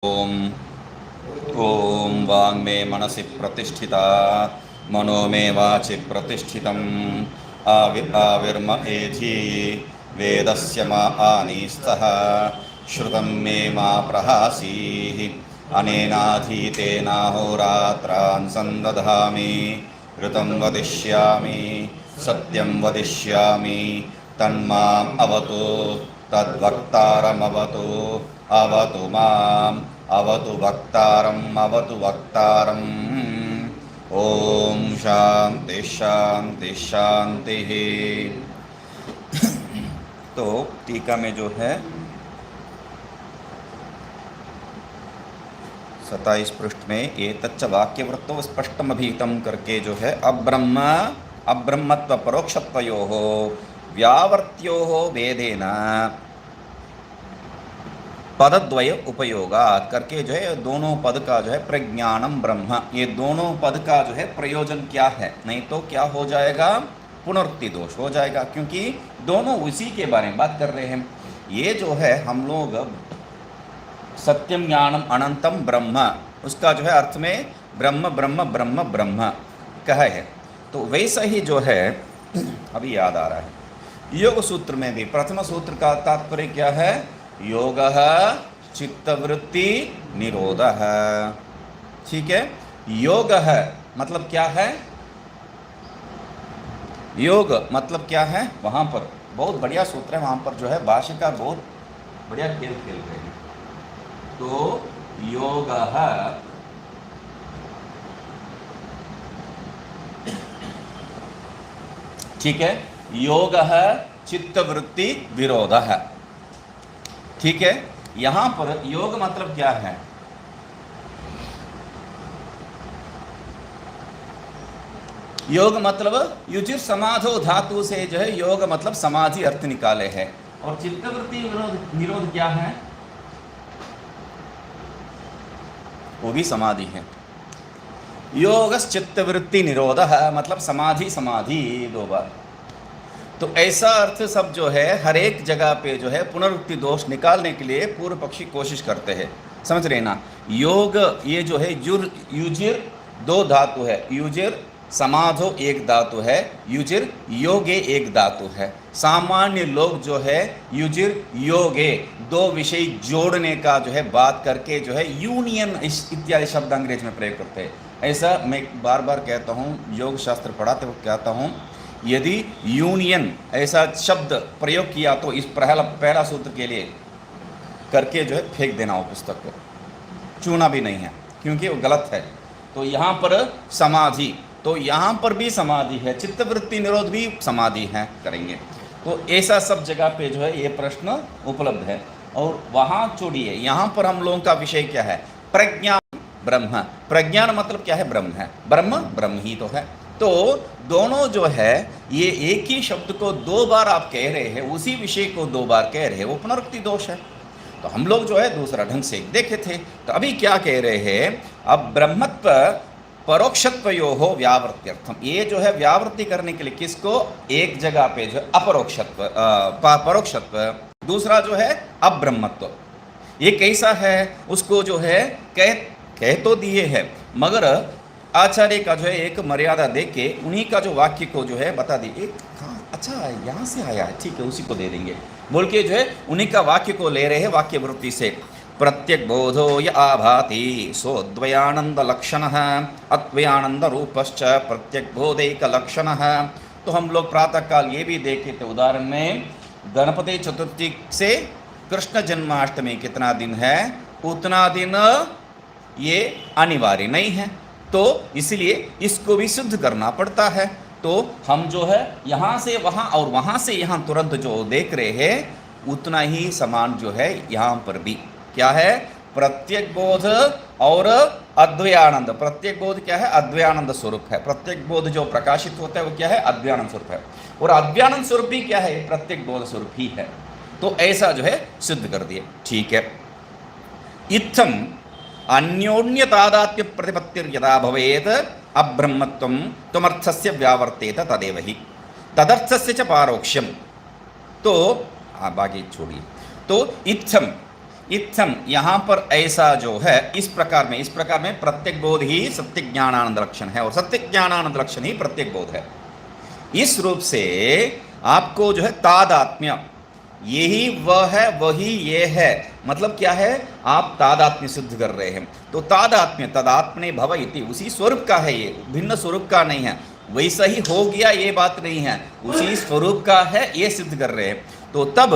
ओम ओम वांग मे मनसि प्रतिष्ठिता मनो मे वाचि प्रतिष्ठितम् आविर्म एधि वेदस्य मा आनीस्तः श्रुतं मे मा प्रहासीः अनेनाधीतेनाहोरात्रान् सन्दधामि ऋतं वदिष्यामि सत्यं वदिष्यामि तन्माम् अवतु तद्वक्तारमवतु अवतु माम् अवतु वक्तारम् ओम शांति शांति शांति। तो टीका में जो है 27 पृष्ठ में ये तच्च वाक्यवृत्तो स्पष्टमभीतम करके जो है अब्रह्मत्व परोक्षत्वयोः व्यावर्त्योः वेदेन पदद्वय उपयोगात करके जो है दोनों पद का जो है प्रज्ञानम ब्रह्म, ये दोनों पद का जो है प्रयोजन क्या है, नहीं तो क्या हो जाएगा, पुनरुक्ति दोष हो जाएगा, क्योंकि दोनों उसी के बारे में बात कर रहे हैं। ये जो है हम लोग सत्यम ज्ञानम अनंतम ब्रह्म, उसका जो है अर्थ में ब्रह्म ब्रह्म ब्रह्म ब्रह्म कहा है। तो वैसा ही जो है अभी याद आ रहा है, योग सूत्र में भी प्रथम सूत्र का तात्पर्य क्या है, योगः चित्तवृत्ति निरोधः। ठीक है, योगः मतलब क्या है, योग मतलब क्या है, वहां पर बहुत बढ़िया सूत्र है, वहां पर जो है भाष्यकार बहुत बढ़िया खेल खेल रहे हैं। तो योगः ठीक है, योगः चित्तवृत्ति विरोधः। ठीक है, यहां पर योग मतलब क्या है, योग मतलब युजिर समाधो धातु से जो है योग मतलब समाधि अर्थ निकाले हैं। और चित्तवृत्ति निरोध क्या है, वो भी समाधि है। योगस चित्तवृत्ति निरोध मतलब समाधि समाधि दो बार। तो ऐसा अर्थ सब जो है हर एक जगह पे जो है पुनरुक्ति दोष निकालने के लिए पूर्व पक्षी कोशिश करते हैं, समझ रहे ना। योग ये जो है युजिर दो धातु है, युजिर समाधो एक धातु है, युजिर योगे एक धातु है। सामान्य लोग जो है युजिर योगे दो विषय जोड़ने का जो है बात करके जो है यूनियन इत्यादि शब्द अंग्रेज में प्रयोग करते हैं। ऐसा मैं बार बार कहता हूँ, योग शास्त्र पढ़ाते वक्त कहता हूँ, यदि यूनियन ऐसा शब्द प्रयोग किया तो इस पहला सूत्र के लिए करके जो है फेंक देना हो, पुस्तक को छूना भी नहीं है, क्योंकि वो गलत है। तो यहाँ पर समाधि, तो यहाँ पर भी समाधि है, चित्तवृत्ति निरोध भी समाधि है, करेंगे। तो ऐसा सब जगह पे जो है ये प्रश्न उपलब्ध है। और वहाँ छोड़िए, यहाँ पर हम लोगों का विषय क्या है, प्रज्ञान ब्रह्म। प्रज्ञान मतलब क्या है, ब्रह्म है, ब्रह्म ब्रह्म ही तो है। तो दोनों जो है ये एक ही शब्द को दो बार आप कह रहे हैं, उसी विषय को दो बार कह रहे हैं, वो पुनरुक्ति दोष है। तो हम लोग जो है दूसरा ढंग से देखे थे। तो अभी क्या कह रहे हैं, अब ब्रह्मत्व परोक्षत्वयोः व्यावृत्त्यर्थम, ये जो है व्यावृत्ति करने के लिए किसको, एक जगह पे जो है अपरोक्षत्व परोक्षत्व, दूसरा जो है अब्रह्मत्व। ये कैसा है, उसको जो है कह तो दिए हैं, मगर आचार्य का जो है एक मर्यादा देके उन्हीं का जो वाक्य को जो है बता दी। एक अच्छा यहाँ से आया है, ठीक है, उसी को दे देंगे बोल के जो है उन्हीं का वाक्य को ले रहे हैं वाक्य वृत्ति से। प्रत्यक बोधो य आभाति सोद्वयानंद लक्षण अद्वयानंद रूपश्च प्रत्यक बोधैक लक्षण। तो हम लोग प्रातः काल ये भी देखे थे उदाहरण में, गणपति चतुर्थी से कृष्ण जन्माष्टमी कितना दिन है, उतना दिन ये अनिवार्य नहीं है, तो इसलिए इसको भी सिद्ध करना पड़ता है। तो हम जो है यहाँ से वहाँ और वहाँ से यहाँ तुरंत जो देख रहे हैं उतना ही समान जो है यहाँ पर भी क्या है, प्रत्येक बोध और अद्वयानंद। प्रत्येक बोध क्या है, अद्वयानंद स्वरूप है। प्रत्येक बोध जो प्रकाशित होता है वो क्या है, अद्वयानंद स्वरूप है। और अद्वयानंद स्वरूप भी क्या है, प्रत्येक बोध स्वरूप ही है। तो ऐसा जो है सिद्ध कर दिए, ठीक है। इत्थम अन्योन्य तादात्म्य प्रतिपत्तिर्यदा भवेत् अब्रह्मत्वं त्वमर्थस्य व्यावर्तेत तदेव हि तदर्थस्य च पारोक्ष्यम। तो बाकी छोड़िए। तो इत्थम इत्थम यहाँ पर ऐसा जो है इस प्रकार में प्रत्येक बोध ही सत्य ज्ञानानंद लक्षण है और सत्य ज्ञानानंद लक्षण ही प्रत्येक बोध है। इस रूप से आपको जो है तादात्म्य, यही वह है वही ये है, मतलब क्या है, आप तादात्म्य सिद्ध कर रहे हैं। तो तादात्म्य तदात्मने भव इति, उसी स्वरूप का है, ये भिन्न स्वरूप का नहीं है, वैसा ही हो गया ये बात नहीं है, उसी स्वरूप का है ये सिद्ध कर रहे हैं। तो तब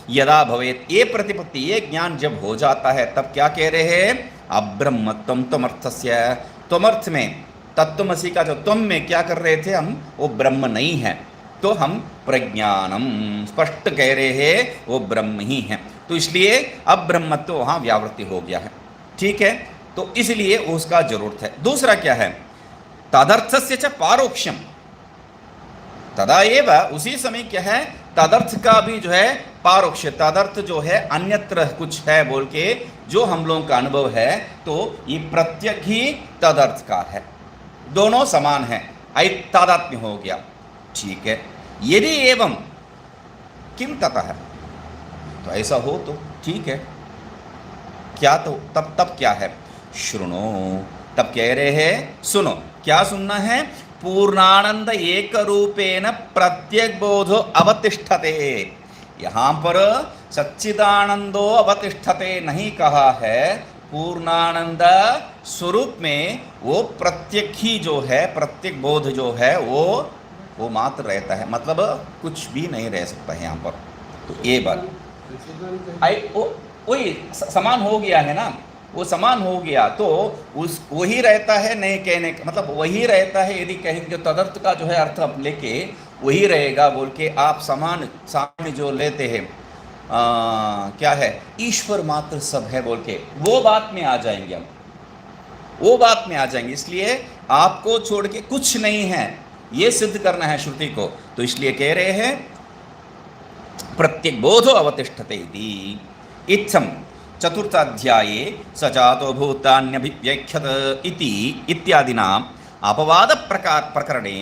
यदा भवेत, ये प्रतिपत्ति ये ज्ञान जब हो जाता है तब क्या कह रहे हैं, अब्रह्मत्वम त्वमर्थस्य, त्वमर्थ में तत्वमसि का जो त्वम में क्या कर रहे थे हम, वो ब्रह्म नहीं है, तो हम प्रज्ञानम स्पष्ट कह रहे हैं वो ब्रह्म ही है। तो इसलिए अब ब्रह्मत्व वहां व्यावृत्ति हो गया है, ठीक है। तो इसलिए उसका जरूरत है। दूसरा क्या है, तदर्थस्य च पारोक्षम, तदा एव, उसी समय क्या है, तदर्थ का भी जो है पारोक्ष, तदर्थ जो है अन्यत्र कुछ है बोल के जो हम लोगों का अनुभव है, तो ये प्रत्यक ही तदर्थ का है, दोनों समान है, तादात्म्य हो गया, ठीक है। यदि एवं किम ततः, तो ऐसा हो तो ठीक है, क्या तो तब क्या है, शृणो, तब कह रहे हैं सुनो, क्या सुनना है, पूर्णानंद एक रूपेण प्रत्येक बोधो अवतिष्ठते, यहां पर सच्चिदानंदो अवतिष्ठते नहीं कहा है, पूर्णानंद स्वरूप में वो प्रत्येक ही जो है, प्रत्येक बोध जो है वो मात्र रहता है, मतलब कुछ भी नहीं रह सकता है यहाँ पर। तो ये बात वही समान हो गया है ना, वो समान हो गया तो उस वही रहता है, नहीं कहने का मतलब वही रहता है, यदि कहेंगे तदर्थ का जो है अर्थ आप लेके वही रहेगा बोल के आप समान सामने जो लेते हैं क्या है, ईश्वर मात्र सब है बोल के वो बात में आ जाएंगे हम, वो बात में आ जाएंगे। इसलिए आपको छोड़ के कुछ नहीं है ये सिद्ध करना है श्रुति को, तो इसलिए कह रहे हैं प्रत्येक बोधो अवतिष्ठते इति। इत्थम चतुर्थाध्याये स जातो भूतान्यभिव्यख्यत इति इत्यादिनाम् अपवाद प्रकरणे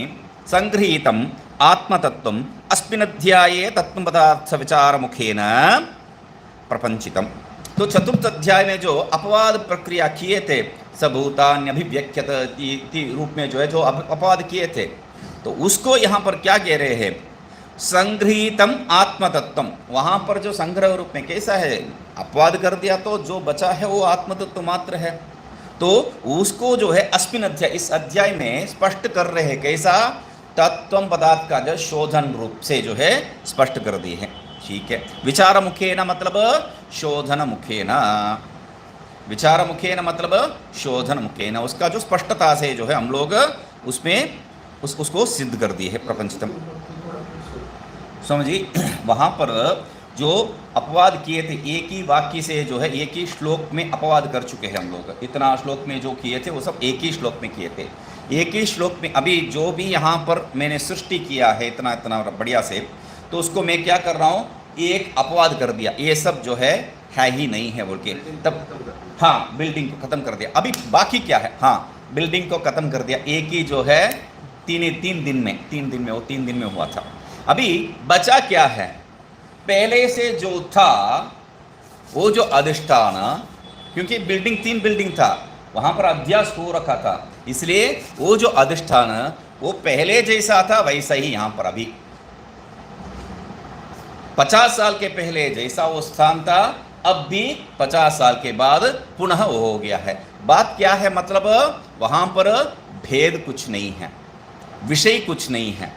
संगृहीतम् आत्मतत्वम् अस्मिन्नध्याये तत्त्वपदार्थ विचार मुखेन प्रपंचितम्। तो चतुर्थ अध्याय में जो अपवाद प्रक्रिया किए थे, सबूतान्यभिव्यख्यत इति रूप में जो है जो अपवाद किए थे, तो उसको यहाँ पर क्या कह रहे हैं, संगृहीतम आत्मतत्वम, वहाँ पर जो संग्रह रूप में कैसा है, अपवाद कर दिया तो जो बचा है वो आत्मतत्व मात्र है, तो उसको जो है अस्मिन् अध्याय, इस अध्याय में स्पष्ट कर रहे हैं, कैसा, तत्वम पदार्थ का जो शोधन रूप से जो है स्पष्ट कर दिए हैं, ठीक है। विचार मुखेन मतलब शोधन मुखेन, विचार मुखेन मतलब शोधन मुखेन, उसका जो स्पष्टता से जो है हम लोग उसमें उसको सिद्ध कर दिए है प्रपंचतम, समझिए। वहाँ पर जो अपवाद किए थे एक ही वाक्य से जो है एक ही श्लोक में अपवाद कर चुके हैं हम लोग, इतना श्लोक में जो किए थे वो सब एक ही श्लोक में किए थे, एक ही श्लोक में। अभी जो भी यहाँ पर मैंने सृष्टि किया है इतना इतना बढ़िया से, तो उसको मैं क्या कर रहा हूँ, एक अपवाद कर दिया, ये सब जो है ही नहीं है बोल के, तब हाँ बिल्डिंग को खत्म कर दिया। अभी बाकी क्या है, हाँ बिल्डिंग को खत्म कर दिया, एक ही जो है तीन दिन में वो 3 दिन में हुआ था। अभी बचा क्या है, पहले से जो था वो जो अधिष्ठान, क्योंकि बिल्डिंग 3 बिल्डिंग था, वहां पर अध्यास हो रखा था, इसलिए वो जो अधिष्ठान वो पहले जैसा था वैसा ही यहां पर अभी 50 साल के पहले जैसा वो स्थान था, अब भी 50 साल के बाद पुनः वो हो गया है। बात क्या है, मतलब वहां पर भेद कुछ नहीं है, विषय कुछ नहीं है,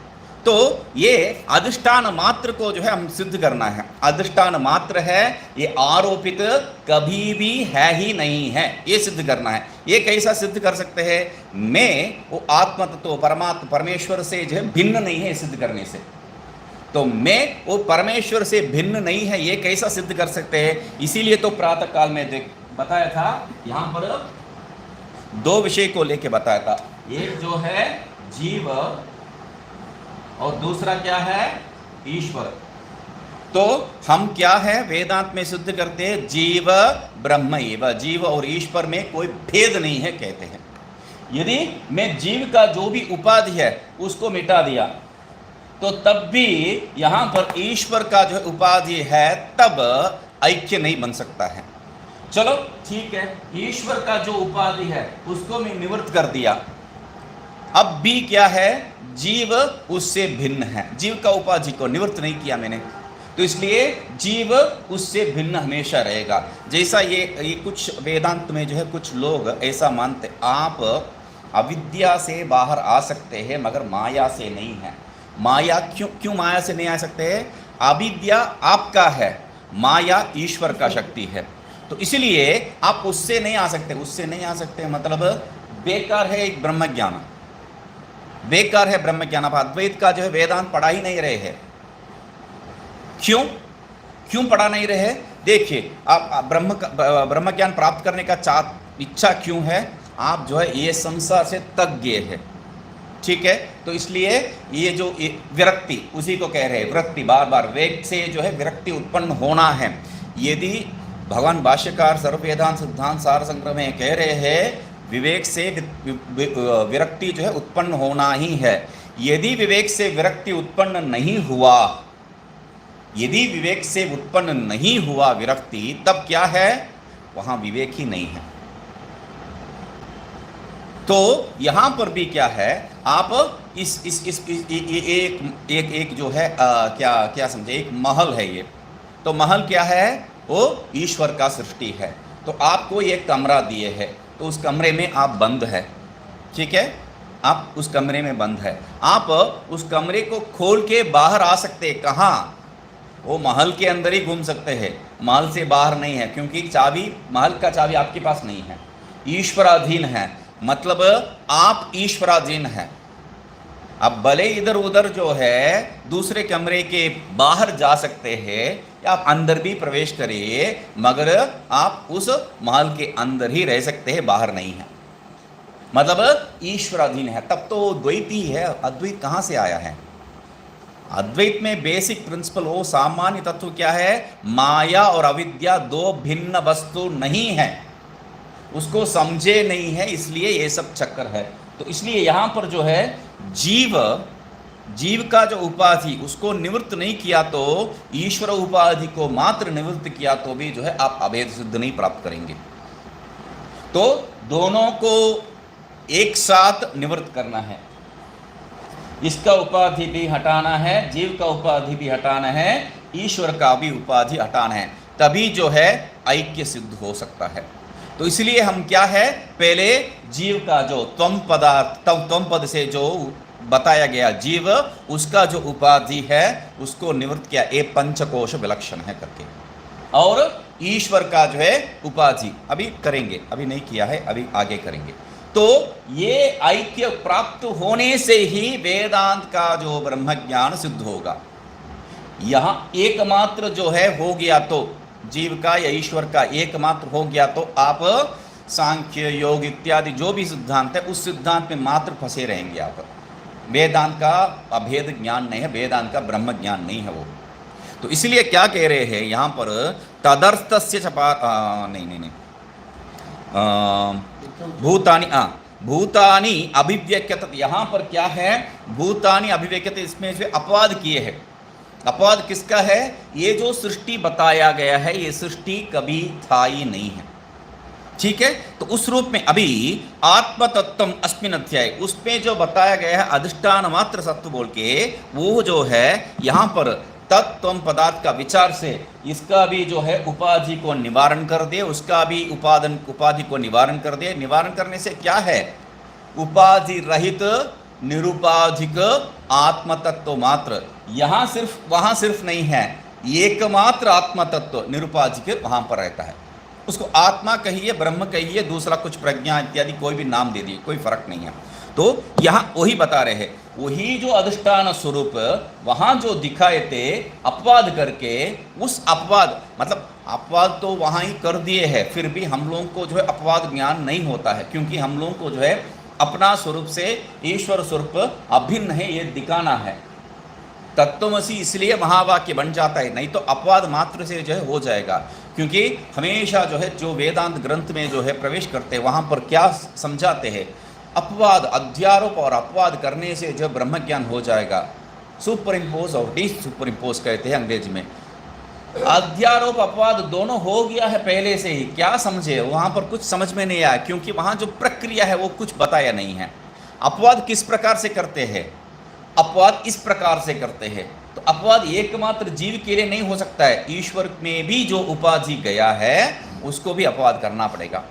तो ये अधिष्ठान मात्र को जो है हम सिद्ध करना है, अधिष्ठान मात्र है, ये आरोपित कभी भी है ही नहीं है, ये सिद्ध करना है। ये कैसा सिद्ध कर सकते हैं, मैं वो आत्म तत्व परमात्मा परमेश्वर से जो है भिन्न नहीं है सिद्ध करने से, तो मैं वो परमेश्वर से भिन्न नहीं है, ये कैसा सिद्ध कर सकते हैं। इसीलिए तो प्रातः काल में बताया था, यहाँ पर 2 विषय को लेके बताया था, एक जो है जीव और दूसरा क्या है, ईश्वर। तो हम क्या है वेदांत में सिद्ध करते हैं, जीव ब्रह्म एव, जीव और ईश्वर में कोई भेद नहीं है कहते हैं। यदि मैं जीव का जो भी उपाधि है उसको मिटा दिया, तो तब भी यहाँ पर ईश्वर का जो उपाधि है तब ऐक्य नहीं बन सकता है। चलो ठीक है, ईश्वर का जो उपाधि है उसको मैं निवृत्त कर दिया। अब बी क्या है, जीव उससे भिन्न है। जीव का उपाधि को निवृत्त नहीं किया मैंने, तो इसलिए जीव उससे भिन्न हमेशा रहेगा। जैसा ये कुछ वेदांत में जो है कुछ लोग ऐसा मानते, आप अविद्या से बाहर आ सकते हैं मगर माया से नहीं है। माया क्यों माया से नहीं आ सकते हैं? अविद्या आपका है, माया ईश्वर का शक्ति है, तो इसलिए आप उससे नहीं आ सकते। उससे नहीं आ सकते मतलब बेकार है एक ब्रह्म ज्ञान, बेकार है ब्रह्म ज्ञान। आप अद्वैत का जो है वेदांत पढ़ा ही नहीं रहे हैं। क्यों पढ़ा नहीं रहे? देखिए, आप ब्रह्म ज्ञान प्राप्त करने का इच्छा क्यों है? आप जो है ये संसार से तक गए हैं, ठीक है? तो इसलिए ये जो विरक्ति, उसी को कह रहे हैं विरक्ति। बार बार वेग से जो है विरक्ति उत्पन्न होना है। यदि भगवान भाष्यकार सर्व वेदांत सिद्धांत सार संग्रह में कह रहे हैं विवेक से विरक्ति जो है उत्पन्न होना ही है। यदि विवेक से विरक्ति उत्पन्न नहीं हुआ, यदि विवेक से उत्पन्न नहीं हुआ विरक्ति, तब क्या है? वहां विवेक ही नहीं है। तो यहां पर भी क्या है, आप एक जो है क्या समझे, एक महल है ये। तो महल क्या है? वो ईश्वर का सृष्टि है। तो आपको एक कमरा दिए है, तो उस कमरे में आप बंद है, ठीक है? आप उस कमरे में बंद है। आप उस कमरे को खोल के बाहर आ सकते हैं। कहाँ? वो महल के अंदर ही घूम सकते हैं, महल से बाहर नहीं है, क्योंकि चाबी, महल का चाबी आपके पास नहीं है, ईश्वराधीन है। मतलब आप ईश्वराधीन हैं। अब भले इधर उधर जो है दूसरे कमरे के बाहर जा सकते हैं या आप अंदर भी प्रवेश करिए, मगर आप उस महल के अंदर ही रह सकते हैं, बाहर नहीं है। मतलब ईश्वराधीन है। तब तो द्वैत ही है। अद्वैत कहाँ से आया है? अद्वैत में बेसिक प्रिंसिपल, वो सामान्य तत्व क्या है? माया और अविद्या दो भिन्न वस्तु नहीं है। उसको समझे नहीं है, इसलिए ये सब चक्कर है। तो इसलिए यहाँ पर जो है जीव का जो उपाधि उसको निवृत्त नहीं किया, तो ईश्वर उपाधि को मात्र निवृत्त किया तो भी जो है आप अभेद सिद्ध नहीं प्राप्त करेंगे। तो दोनों को एक साथ निवृत्त करना है। इसका उपाधि भी हटाना है, जीव का उपाधि भी हटाना है, ईश्वर का भी उपाधि हटाना है, तभी जो है ऐक्य सिद्ध हो सकता है। तो इसलिए हम क्या है, पहले जीव का जो त्वम पद से जो बताया गया जीव, उसका जो उपाधि है उसको निवृत्त किया, ये पंचकोश विलक्षण है करके। और ईश्वर का जो है उपाधि अभी करेंगे, अभी नहीं किया है, अभी आगे करेंगे। तो ये ऐक्य प्राप्त होने से ही वेदांत का जो ब्रह्म ज्ञान सिद्ध होगा। यहां एकमात्र जो है हो गया, तो जीव का या ईश्वर का एकमात्र हो गया, तो आप सांख्य योग इत्यादि जो भी सिद्धांत है उस सिद्धांत में मात्र फंसे रहेंगे आप। वेदांत का अभेद ज्ञान नहीं है, वेदांत का ब्रह्म ज्ञान नहीं है वो। तो इसलिए क्या कह रहे हैं यहाँ पर, तदर्थस्य नहीं भूतानि अभिव्यक्यत। यहाँ पर क्या है, भूतानि अभिव्यक्यत, इसमें से अपवाद किए हैं। अपवाद किसका है? ये जो सृष्टि बताया गया है ये सृष्टि कभी था ही नहीं है, ठीक है? तो उस रूप में अभी आत्म तत्व अस्मिन् अध्याय उसमें जो बताया गया है अधिष्ठान मात्र सत्व बोल के, वो जो है यहाँ पर तत्व पदार्थ का विचार से इसका भी जो है उपाधि को निवारण कर दे, उसका भी उपाधि को निवारण कर दे। निवारण करने से क्या है, उपाधि रहित निरुपाधिक आत्म तत्व मात्र। यहाँ सिर्फ, वहाँ सिर्फ नहीं है, एकमात्र आत्म तत्व निरुपाधिक वहाँ पर रहता है। उसको आत्मा कहिए, ब्रह्म कहिए, दूसरा कुछ प्रज्ञा इत्यादि कोई भी नाम दे दिए, कोई फर्क नहीं है। तो यहाँ वही बता रहे हैं, वही जो अधिष्ठान स्वरूप वहाँ जो दिखाए थे अपवाद करके, उस अपवाद मतलब अपवाद तो वहाँ ही कर दिए हैं, फिर भी हम लोगों को जो है अपवाद ज्ञान नहीं होता है, क्योंकि हम लोगों को जो है अपना स्वरूप से ईश्वर स्वरूप अभिन्न है ये दिखाना है। तत्वमसी इसलिए महावाक्य बन जाता है, नहीं तो अपवाद मात्र से जो है हो जाएगा। क्योंकि हमेशा जो है जो वेदांत ग्रंथ में जो है प्रवेश करते हैं वहाँ पर क्या समझाते हैं, अपवाद, अध्यारोप और अपवाद करने से जो ब्रह्म ज्ञान हो जाएगा। सुपर इम्पोज और डी सुपर इम्पोज कहते हैं अंग्रेजी में। अध्यारोप अपवाद दोनों हो गया है पहले से ही, क्या समझे, वहां पर कुछ समझ में नहीं आया, क्योंकि वहां जो प्रक्रिया है वो कुछ बताया नहीं है। अपवाद किस प्रकार से करते हैं, अपवाद इस प्रकार से करते हैं। तो अपवाद एकमात्र जीव के लिए नहीं हो सकता है, ईश्वर में भी जो उपाधि गया है उसको भी अपवाद करना पड़ेगा।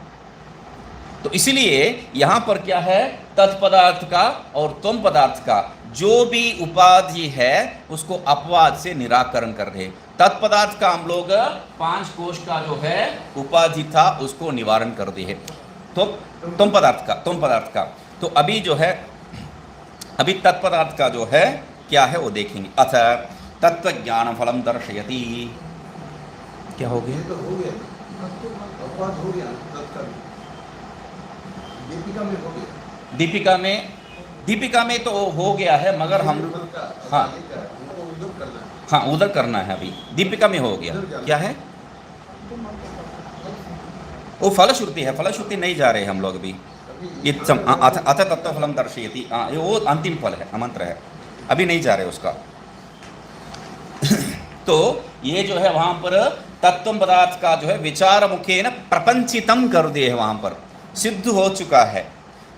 तो इसलिए यहां पर क्या है, तत्पदार्थ का और त्वम पदार्थ का जो भी उपाधि है उसको अपवाद से निराकरण कर रहे। तत्पदार्थ का हम लोग 5 कोश का जो है उपाधि था उसको निवारण कर दिए। तो त्वम पदार्थ का तो अभी जो है, अभी तत्पदार्थ का जो है क्या है वो देखेंगे। अथ तत्व ज्ञान फलम दर्शयति, क्या हो गया, तो हो गया, अपवाद हो गया, दीपिका में हो गया, दीपिका में तो हो गया है, मगर हम हाँ हाँ उधर करना है। अभी दीपिका में हो गया, क्या है वो फलश्रुति है, फलश्रुति नहीं जा रहे हम लोग अभी। अथ तत्व फलम दर्शयति, वो अंतिम फल है, मंत्र है, अभी नहीं जा रहे उसका। तो ये जो है वहां पर तत्व पदार्थ का जो है विचार मुखेन प्रपंचितम कर दिए है, वहां पर सिद्ध हो चुका है।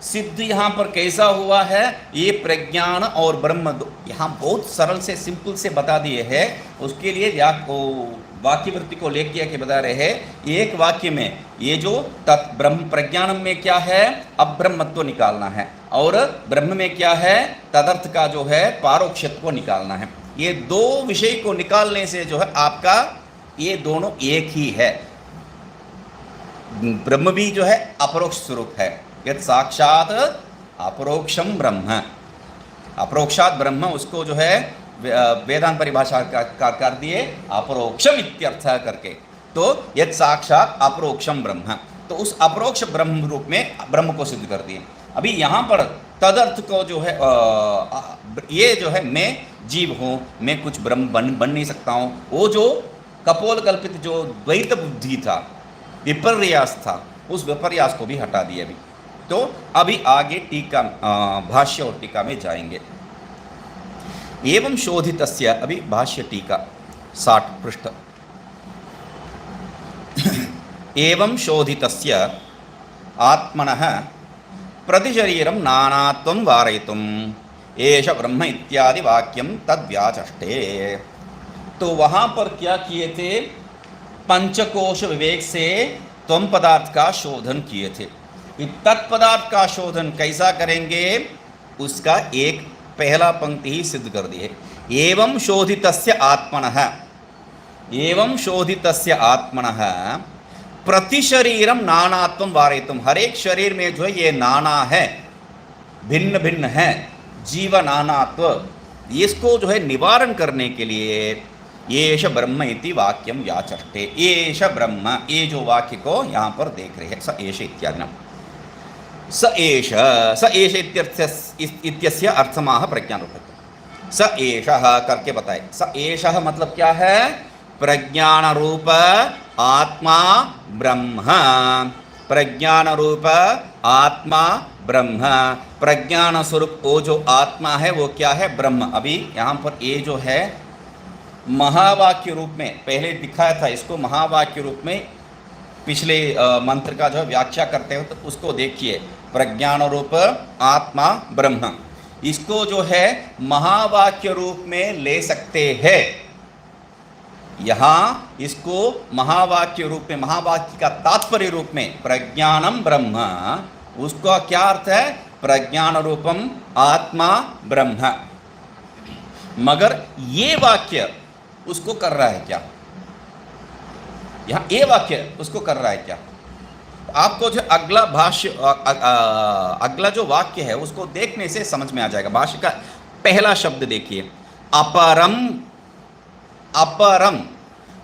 सिद्ध यहाँ पर कैसा हुआ है, ये प्रज्ञान और ब्रह्म यहाँ बहुत सरल से सिंपल से बता दिए हैं। उसके लिए वाक्य वृत्ति को लेकर के बता रहे हैं। एक वाक्य में ये जो ब्रह्म प्रज्ञानम में क्या है, अब्रह्मत्व निकालना है, और ब्रह्म में क्या है, तदर्थ का जो है पारोक्षत्व को निकालना है। ये दो विषय को निकालने से जो है आपका ये दोनों एक ही है। ब्रह्म भी जो है अपरोक्ष स्वरूप है, यद साक्षात अपरोक्षम ब्रह्म, अपरोक्षात ब्रह्म, उसको जो है वेदांत परिभाषा का कर दिए अपरोक्षम इत्यर्थ करके। तो यद साक्षात अपरोक्षम ब्रह्म, तो उस अपरोक्ष ब्रह्म रूप में ब्रह्म को सिद्ध कर दिए। अभी यहाँ पर तदर्थ को जो है ये जो है मैं जीव हूँ, मैं कुछ ब्रह्म बन नहीं सकता हूँ, वो जो कपोल कल्पित जो द्वैत बुद्धि था, विपर्यास था, उस विपर्यास को भी हटा दिया अभी। तो अभी आगे टीका भाष्य और टीका में जाएंगे। एवं शोधितस्य, अभी भाष्य टीका 60 पृष्ठ। एवं शोधितस्य आत्मनः प्रतिशरीरं नानात्वं वारयितुम् एष ब्रह्म इत्यादि वाक्यं तद्व्याचष्टे। तो वहां पर क्या किए थे, पंचकोश विवेक से त्वम पदार्थ का शोधन किए थे। तत्पदार्थ का शोधन कैसा करेंगे, उसका एक पहला पंक्ति ही सिद्ध कर दी है। एवं शोधितस्य आत्मनः, एवं शोधितस्य आत्मनः प्रतिशरीरम नानात्वं वारयितुम, हर एक शरीर में जो है ये नाना है, भिन्न भिन्न है, जीव नानात्व, इसको जो है निवारण करने के लिए येष ब्रह्म इति वाक्यम व्याचष्टे। येष ब्रह्म, ये जो वाक्य को यहाँ पर देख रहे हैं, स एष इत्यादि। स एष इत्यस्य अर्थमाह प्रज्ञान रूप। स एषः करके बताए। स एषः मतलब क्या है, प्रज्ञान रूप आत्मा ब्रह्म, प्रज्ञान रूप आत्मा ब्रह्म, प्रज्ञान स्वरूप वो जो आत्मा है वो क्या है, ब्रह्म। अभी यहाँ पर ये जो है महावाक्य रूप में पहले दिखाया था, इसको महावाक्य रूप में पिछले मंत्र का जो है व्याख्या करते हो तो उसको देखिए, प्रज्ञान रूप आत्मा ब्रह्म, इसको जो है महावाक्य रूप में ले सकते हैं। यहाँ इसको महावाक्य रूप में, महावाक्य का तात्पर्य रूप में प्रज्ञानम ब्रह्म, उसका क्या अर्थ है, प्रज्ञान रूपम आत्मा ब्रह्म। मगर ये वाक्य उसको कर रहा है क्या, यहाँ ये वाक्य उसको कर रहा है क्या। आपको जो अगला भाष्य अगला जो वाक्य है उसको देखने से समझ में आ जाएगा। भाष्य का पहला शब्द देखिए, अपरम, अपरम,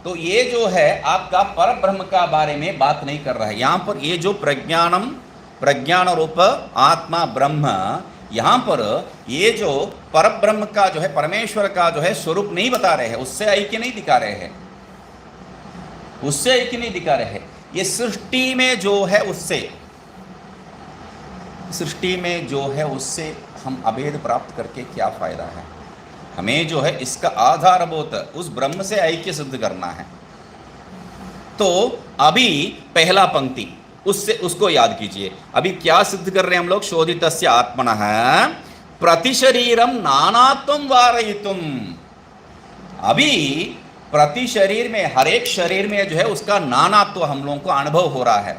तो ये जो है आपका पर ब्रह्म का बारे में बात नहीं कर रहा है। यहाँ पर ये जो प्रज्ञानम, प्रज्ञान रूप आत्मा ब्रह्म, यहाँ पर ये जो पर ब्रह्म का जो है, परमेश्वर का जो है स्वरूप नहीं बता रहे हैं, उससे ऐक्य नहीं दिखा रहे हैं, उससे ऐक्य नहीं दिखा रहे हैं। ये सृष्टि में जो है उससे, सृष्टि में जो है उससे हम अभेद प्राप्त करके क्या फायदा है। हमें जो है इसका आधारभूत उस ब्रह्म से ऐक्य सिद्ध करना है। तो अभी पहला पंक्ति उससे उसको याद कीजिए। अभी क्या सिद्ध कर रहे हैं हम लोग? शोधितस्य आत्मनः प्रतिशरीरम नानात्वं वारयितुम। अभी प्रति शरीर में, हर एक शरीर में जो है उसका नानात्व हम लोगों को अनुभव हो रहा है।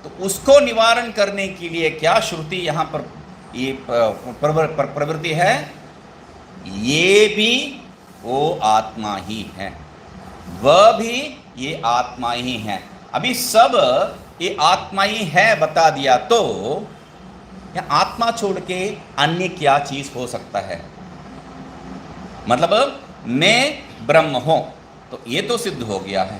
तो उसको निवारण करने के लिए क्या श्रुति यहाँ पर ये प्रवृत्ति है? ये भी वो आत्मा ही है, वह भी ये आत्मा ही है। अभी सब ये आत्मा ही है बता दिया, तो या आत्मा छोड़ के अन्य क्या चीज हो सकता है? मतलब मैं ब्रह्म हूं तो ये तो सिद्ध हो गया है,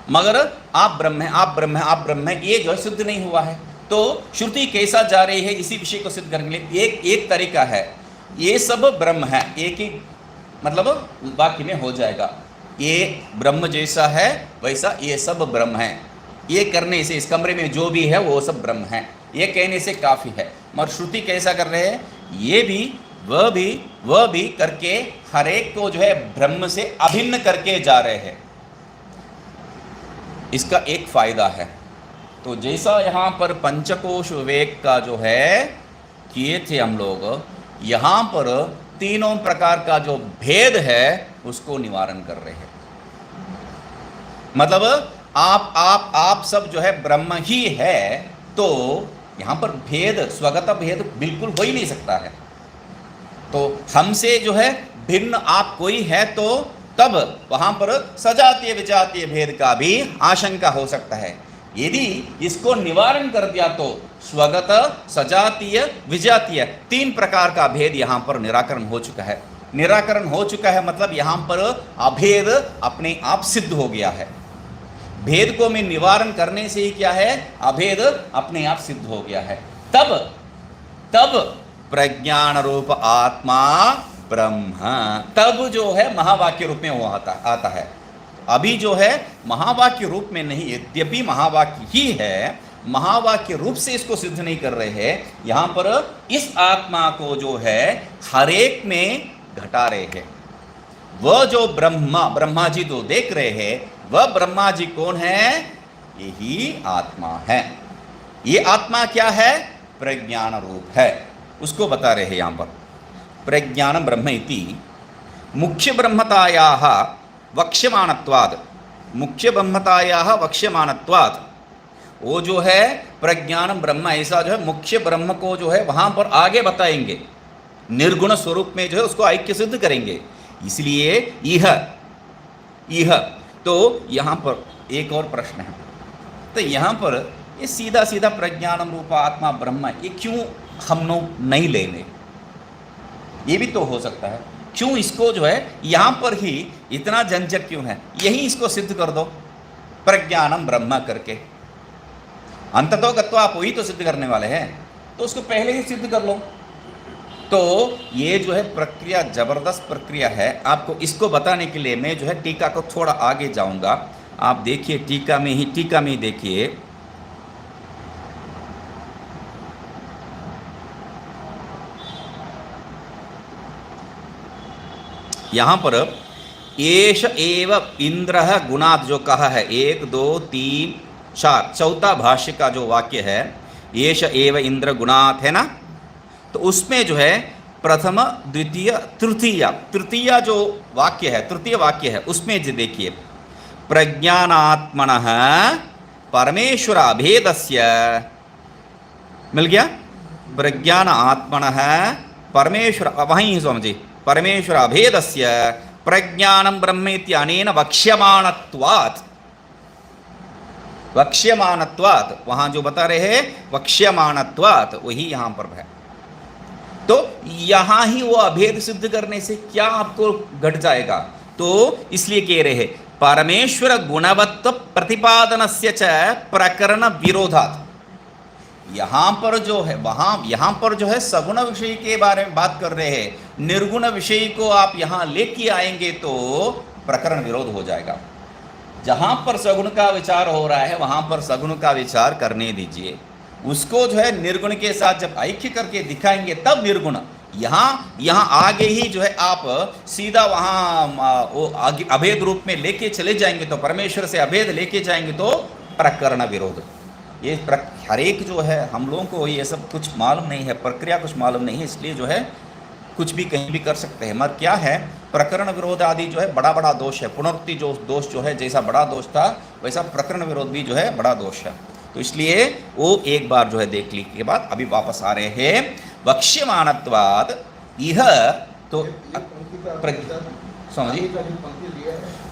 मगर आप ब्रह्म हैं, आप ब्रह्म हैं, आप ब्रह्म हैं, ये जो है सिद्ध नहीं हुआ है। तो श्रुति कैसा जा रही है इसी विषय को सिद्ध करने के लिए? एक तरीका है, ये सब ब्रह्म है, एक ही मतलब वाक्य में हो जाएगा। ये ब्रह्म जैसा है वैसा ये सब ब्रह्म है। ये करने से इस कमरे में जो भी है वो सब ब्रह्म है, ये कहने से काफी है। मगर श्रुति कैसा कर रहे हैं? ये भी वह भी करके हर एक को जो है ब्रह्म से अभिन्न करके जा रहे हैं। इसका एक फायदा है। तो जैसा यहाँ पर पंचकोश विवेक का जो है किए थे हम लोग, यहाँ पर तीनों प्रकार का जो भेद है उसको निवारण कर रहे हैं। मतलब आप सब जो है ब्रह्म ही है, तो यहाँ पर भेद, स्वगत भेद बिल्कुल हो ही नहीं सकता है। तो हमसे जो है भिन्न आप कोई है, तो तब वहां पर सजातीय विजातीय भेद का भी आशंका हो सकता है। यदि इसको निवारण कर दिया तो स्वगत, सजातीय, विजातीय तीन प्रकार का भेद यहां पर निराकरण हो चुका है। निराकरण हो चुका है मतलब यहां पर अभेद अपने आप सिद्ध हो गया है। भेद को में निवारण करने से ही क्या है? अभेद अपने आप सिद्ध हो गया है। तब प्रज्ञान रूप आत्मा ब्रह्म, तब जो है महावाक्य रूप में वो आता है। अभी जो है महावाक्य रूप में नहीं, यद्यपि महावाक्य ही है, महावाक्य रूप से इसको सिद्ध नहीं कर रहे हैं। यहां पर इस आत्मा को जो है हरेक में घटा रहे हैं। वह जो ब्रह्मा जी तो देख रहे हैं, वह ब्रह्मा जी कौन है? यही आत्मा है। ये आत्मा क्या है? प्रज्ञान रूप है, उसको बता रहे हैं यहां पर। प्रज्ञान ब्रह्म इति मुख्य ब्रह्मतायाः वक्ष्यमाणत्वात्, मुख्य ब्रह्मतायाः वक्ष्यमाणत्वात्, वो जो है प्रज्ञान ब्रह्म ऐसा जो है मुख्य ब्रह्म को जो है वहां पर आगे बताएंगे, निर्गुण स्वरूप में जो है उसको ऐक्य सिद्ध करेंगे। इसलिए यह तो यहां पर एक और प्रश्न है। तो यहां पर ये सीधा सीधा प्रज्ञानम रूप आत्मा ब्रह्म, ये क्यों हम लोग नहीं लेंगे? ये भी तो हो सकता है। क्यों इसको जो है यहां पर ही इतना झंझट क्यों है? यही इसको सिद्ध कर दो प्रज्ञानम ब्रह्म करके। अंततो गत्वा आप वही तो सिद्ध करने वाले हैं, तो उसको पहले ही सिद्ध कर लो। तो ये जो है प्रक्रिया जबरदस्त प्रक्रिया है। आपको इसको बताने के लिए मैं जो है टीका को थोड़ा आगे जाऊंगा। आप देखिए टीका में ही देखिए, यहां पर एष एव इंद्रः गुणात् जो कहा है, 1 2 3 4 चौथा भाष्य का जो वाक्य है, एष एव इंद्र गुणात् है ना, तो उसमें जो है प्रथम द्वितीय तृतीय जो वाक्य है, तृतीय वाक्य है, उसमें जो देखिए प्रज्ञानात्मनः परमेश्वर अभेदस्य, मिल गया? प्रज्ञान आत्मनः परमेश्वर, वहीं समझिए, परमेश्वर अभेदस्य प्रज्ञानम ब्रह्म इत्यनेन वक्ष्यमाणत्वात्, वक्ष्यमाणत्वात् वहां जो बता रहे हैं वक्ष्यमाणत्वात्, वही यहां पर है। तो यहां ही वो अभेद सिद्ध करने से क्या आपको घट जाएगा? तो इसलिए कह रहे हैं परमेश्वर गुणवत्व प्रतिपादनस्य च प्रकरण विरोधात्। यहां पर जो है यहां पर जो है सगुण विषय के बारे में बात कर रहे हैं, निर्गुण विषय को आप यहां लेके आएंगे तो प्रकरण विरोध हो जाएगा। जहां पर सगुण का विचार हो रहा है वहां पर सगुण का विचार करने दीजिए। उसको जो है निर्गुण के साथ जब ऐक्य करके दिखाएंगे तब निर्गुण, यहाँ आगे ही जो है आप सीधा वहाँ वो आगे अभेद रूप में लेके चले जाएंगे तो परमेश्वर से अभेद लेके जाएंगे तो प्रकरण विरोध। ये हर एक जो है हम लोगों को ये सब कुछ मालूम नहीं है, प्रक्रिया कुछ मालूम नहीं है, इसलिए जो है कुछ भी कहीं भी कर सकते हैं। मगर क्या है, प्रकरण विरोध आदि जो है बड़ा बड़ा दोष है। पुनरुक्ति जो दोष जो है जैसा बड़ा दोष था वैसा प्रकरण विरोध भी जो है बड़ा दोष है। तो इसलिए वो एक बार जो है देख ली के बाद अभी वापस आ रहे हैं वक्ष्यमाणत्वाद यह तो समझिए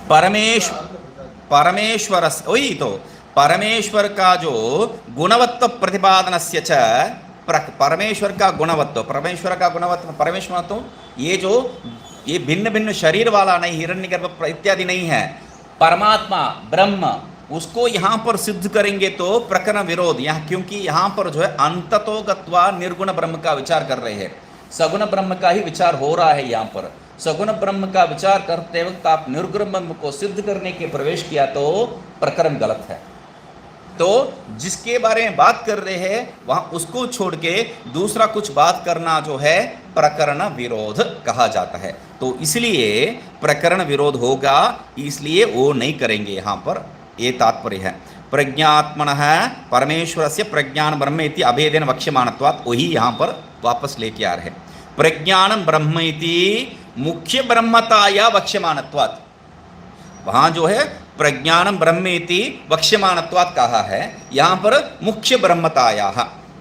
परमेश्वर वही तो परमेश्वर का जो गुणवत्व प्रतिपादन से च परमेश्वर का गुणवत्व परमेश्वर तो ये भिन्न भिन्न शरीर वाला नहीं, हिरण्यगर्भ इत्यादि नहीं है, परमात्मा ब्रह्म उसको यहाँ पर सिद्ध करेंगे तो प्रकरण विरोध। यहाँ क्योंकि यहाँ पर जो है अंततो गत्वा निर्गुण ब्रह्म का विचार कर रहे हैं, सगुण ब्रह्म का ही विचार हो रहा है। यहाँ पर सगुण ब्रह्म का विचार करते वक्त आप निर्गुण ब्रह्म को सिद्ध करने के प्रवेश किया तो प्रकरण गलत है। तो जिसके बारे में बात कर रहे हैं वहां उसको छोड़ के दूसरा कुछ बात करना जो है प्रकरण विरोध कहा जाता है। तो इसलिए प्रकरण विरोध होगा, इसलिए वो नहीं करेंगे। यहाँ पर ये तात्पर्य है प्रज्ञात्मनः परमेश्वर से प्रज्ञान ब्रह्म इति अभेदेन वक्ष्यमाणत्वात्, वही यहाँ पर वापस लेके आ रहे हैं। प्रज्ञान ब्रह्म इति मुख्य ब्रह्मताया वक्ष्यमाणत्वात्, वहाँ जो है प्रज्ञानम ब्रह्म इति वक्ष्यमाणत्वात् कहा है, यहाँ पर मुख्य ब्रह्मताया,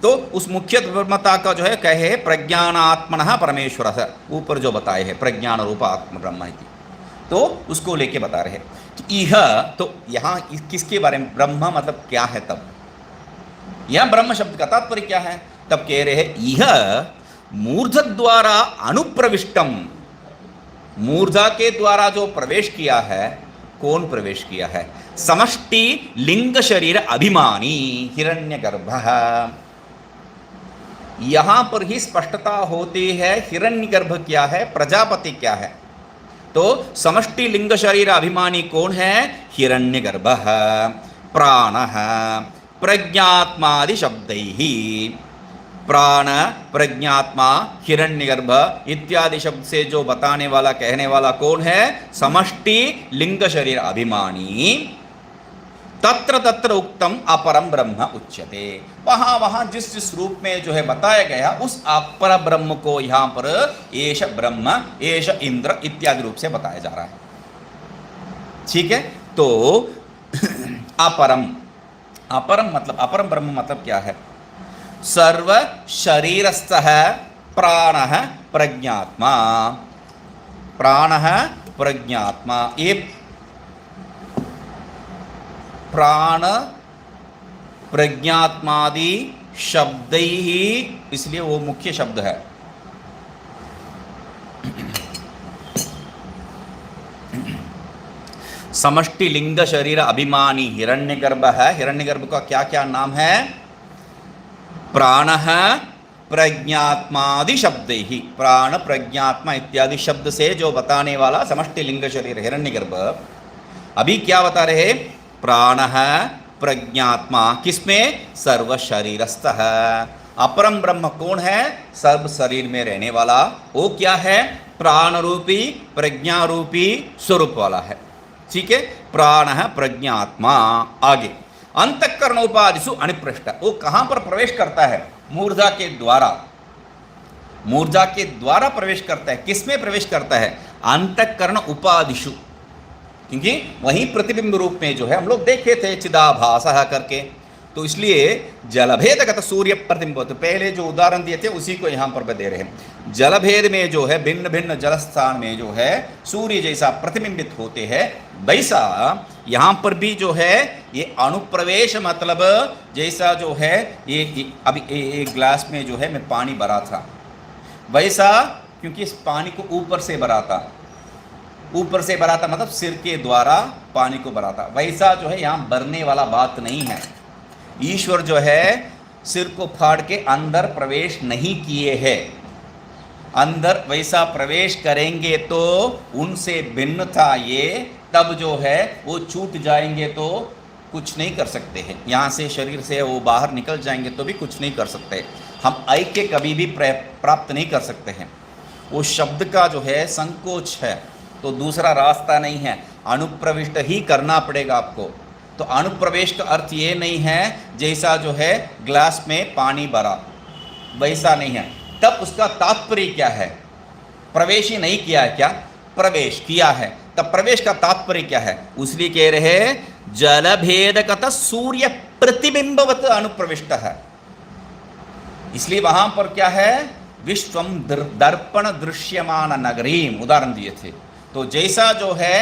तो उस मुख्य ब्रह्मता का जो है कहे प्रज्ञानात्मनः परमेश्वर है, ऊपर जो बताए हैं प्रज्ञान रूप आत्म ब्रह्म इति, तो उसको लेके बता रहे हैं। यह तो यहाँ किसके बारे में, ब्रह्म मतलब क्या है, तब यह ब्रह्म शब्द का तात्पर्य क्या है, तब कह रहे हैं यह मूर्ध द्वारा अनुप्रविष्टम, मूर्धा के द्वारा जो प्रवेश किया है, कौन प्रवेश किया है, समष्टि लिंग शरीर अभिमानी हिरण्यगर्भः। यहां पर ही स्पष्टता होती है हिरण्यगर्भ क्या है, प्रजापति क्या है। तो समष्टि लिंग शरीर अभिमानी कौन है, हिरण्यगर्भः। प्राणः प्रज्ञात्मादि शब्दैः, प्राण प्रज्ञात्मा हिरण्यगर्भ इत्यादि शब्द से जो बताने वाला कहने वाला कौन है, समष्टि लिंग शरीर अभिमानी। तत्र तत्र उक्तम अपरम ब्रह्म उच्यते, वहां वहां जिस जिस रूप में जो है बताया गया उस अपर ब्रह्म को यहाँ पर एष ब्रह्म एष इंद्र इत्यादि रूप से बताया जा रहा है। ठीक है, तो अपरम, अपरम मतलब अपरम ब्रह्म मतलब क्या है, सर्व शरीरस्थः प्राणः प्रज्ञात्मा, प्राणः प्रज्ञात्मा, ये प्राण प्रज्ञात्मादि शब्द ही, इसलिए वो मुख्य शब्द है। समष्टि लिंग शरीर अभिमानी हिरण्यगर्भ है। हिरण्यगर्भ का क्या क्या नाम है, प्राणः प्रज्ञात्मादि शब्द ही, प्राण प्रज्ञात्मा इत्यादि शब्द से जो बताने वाला समष्टि लिंग शरीर हिरण्यगर्भ। अभी क्या बता रहे, प्राणः प्रज्ञात्मा किसमें, सर्व शरीरस्थः। अपरम ब्रह्म कौन है, सर्व शरीर में रहने वाला, वो क्या है, प्राण रूपी प्रज्ञा रूपी स्वरूप वाला है। ठीक है, प्राणः प्रज्ञात्मा। आगे अंतःकरण उपादिषु अनिपृष्ट, वो कहां पर प्रवेश करता है, मूर्धा के द्वारा, मूर्धा के द्वारा प्रवेश करता है। किसमें प्रवेश करता है, अंतःकरण उपादिषु, क्योंकि वहीं प्रतिबिंब रूप में जो है हम लोग देखे थे चिदाभासः करके, तो इसलिए जलभेदगत सूर्य प्रतिबिंब, तो पहले जो उदाहरण दिए थे उसी को यहाँ पर दे रहे हैं। जलभेद में जो है भिन्न भिन्न जलस्थान में जो है सूर्य जैसा प्रतिबिंबित होते हैं, वैसा यहाँ पर भी जो है ये अनुप्रवेश मतलब जैसा जो है ये अभी एक ग्लास में जो है मैं पानी भरा था, वैसा क्योंकि इस पानी को ऊपर से भरा था, ऊपर से भरा था मतलब सिर के द्वारा पानी को भरा था, वैसा जो है यहाँ भरने वाला बात नहीं है। ईश्वर जो है सिर को फाड़ के अंदर प्रवेश नहीं किए हैं, अंदर वैसा प्रवेश करेंगे तो उनसे भिन्न था ये, तब जो है वो छूट जाएंगे तो कुछ नहीं कर सकते हैं। यहाँ से शरीर से वो बाहर निकल जाएंगे तो भी कुछ नहीं कर सकते। हम ऐक्य कभी भी प्राप्त नहीं कर सकते हैं। उस शब्द का जो है संकोच है, तो दूसरा रास्ता नहीं है, अनुप्रविष्ट ही करना पड़ेगा आपको। तो अनुप्रवेश का अर्थ ये नहीं है जैसा जो है ग्लास में पानी भरा, वैसा नहीं है। तब उसका तात्पर्य क्या है? प्रवेश ही नहीं किया है क्या? प्रवेश किया है। तब प्रवेश का तात्पर्य क्या है? उसलिए कह रहे जल भेदकत सूर्य प्रतिबिंबवत अनुप्रविष्ट है। इसलिए वहां पर क्या है? विश्वम दर्पण दृश्यमान नगरीम उदाहरण दिए थे। तो जैसा जो है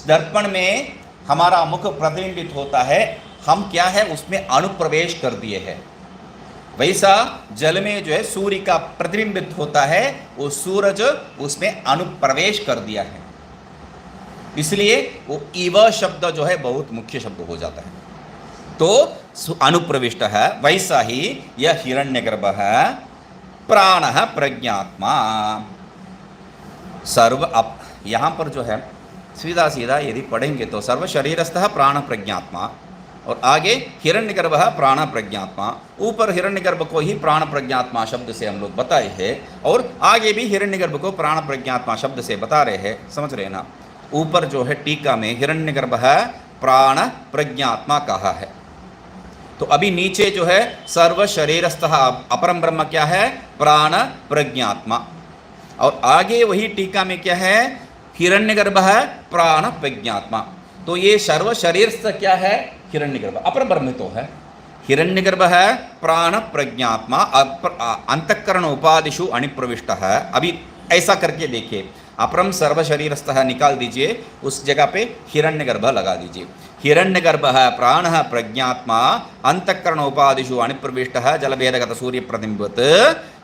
दर्पण में हमारा मुख प्रतिबिंबित होता है, हम क्या है उसमें अनुप्रवेश कर दिए हैं। वैसा जल में जो है सूर्य का प्रतिबिंबित होता है, वो सूरज उसमें अनुप्रवेश कर दिया है। इसलिए वो इव शब्द जो है बहुत मुख्य शब्द हो जाता है। तो अनुप्रविष्ट है। वैसा ही यह हिरण्यगर्भ है, प्राण प्रज्ञात्मा सर्व। अब यहाँ पर जो है सीधा सीधा यदि पढ़ेंगे तो सर्व शरीरस्थः प्राण प्रज्ञात्मा, और आगे हिरण्यगर्भ प्राण प्रज्ञात्मा। ऊपर हिरण्यगर्भ को ही प्राण प्रज्ञात्मा शब्द से हम लोग बताए हैं, और आगे भी हिरण्यगर्भ को प्राण प्रज्ञात्मा शब्द से बता रहे हैं। समझ रहे ना? ऊपर जो है टीका में हिरण्यगर्भ है प्राण प्रज्ञात्मा कहा है। तो अभी नीचे जो है सर्व शरीरस्थः अपरम ब्रह्म क्या है? प्राण प्रज्ञात्मा। और आगे वही टीका में क्या है? हिरण्यगर्भ है प्राण प्रज्ञात्मा। तो ये सर्व शरीरस्थ क्या है? हिरण्यगर्भ। अपर ब्रह्म तो है। हिरण्यगर्भ है प्राण प्रज्ञात्मा, अंतःकरण उपादिषु अणिप्रविष्ट है। अभी ऐसा करके देखिए, अपरम सर्व शरीरस्थः निकाल दीजिए, उस जगह पे हिरण्यगर्भ लगा दीजिए। हिरण्यगर्भ है प्राण प्रज्ञात्मा, अंतःकरण उपादिषु अणिप्रविष्ट है, जलभेदगत सूर्य प्रतिबिंबित।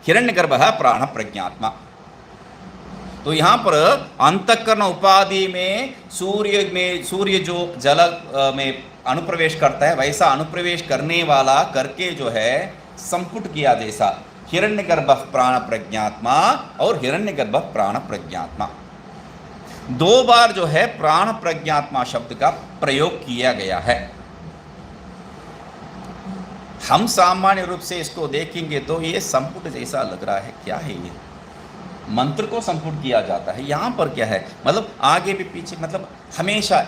हिरण्यगर्भ है प्राण प्रज्ञात्मा। तो यहाँ पर अंतःकरण उपाधि में सूर्य जो जल में अनुप्रवेश करता है, वैसा अनुप्रवेश करने वाला करके जो है संपुट किया जैसा हिरण्यगर्भ प्राण प्रज्ञात्मा और हिरण्यगर्भ प्राण प्रज्ञात्मा। दो बार जो है प्राण प्रज्ञात्मा शब्द का प्रयोग किया गया है। हम सामान्य रूप से इसको देखेंगे तो ये संपुट जैसा लग रहा है। क्या है ये? मंत्र को संपुट किया जाता है। यहाँ पर क्या है? मतलब आगे भी पीछे, मतलब हमेशा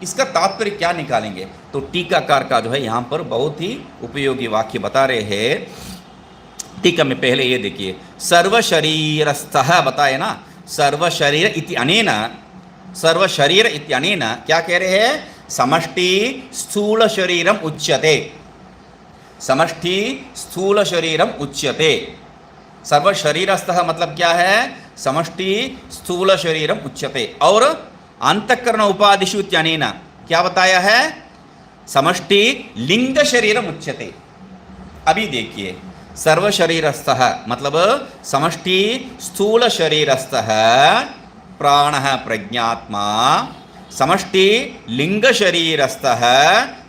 इसका तात्पर्य क्या निकालेंगे? तो टीकाकार का जो है यहाँ पर बहुत ही उपयोगी वाक्य बता रहे हैं। टीका में पहले ये देखिए, सर्व शरीरस्थः बताए ना, सर्व शरीर इति अनेन, सर्व शरीर इति अनेन क्या कह रहे हैं? समष्टि स्थूल शरीरम उच्यते। समष्टि स्थूल शरीरम उच्यते। सर्व शरीरस्थः मतलब क्या है? समष्टि स्थूल शरीरम उच्यते। और अंतःकरण उपादिषु इत्यनेन क्या बताया है? समष्टि लिंग शरीरम उच्यते। अभी देखिए, सर्व शरीरस्थः मतलब समष्टि स्थूल शरीरस्थः प्राण प्रज्ञात्मा, समष्टि लिंग शरीरस्थः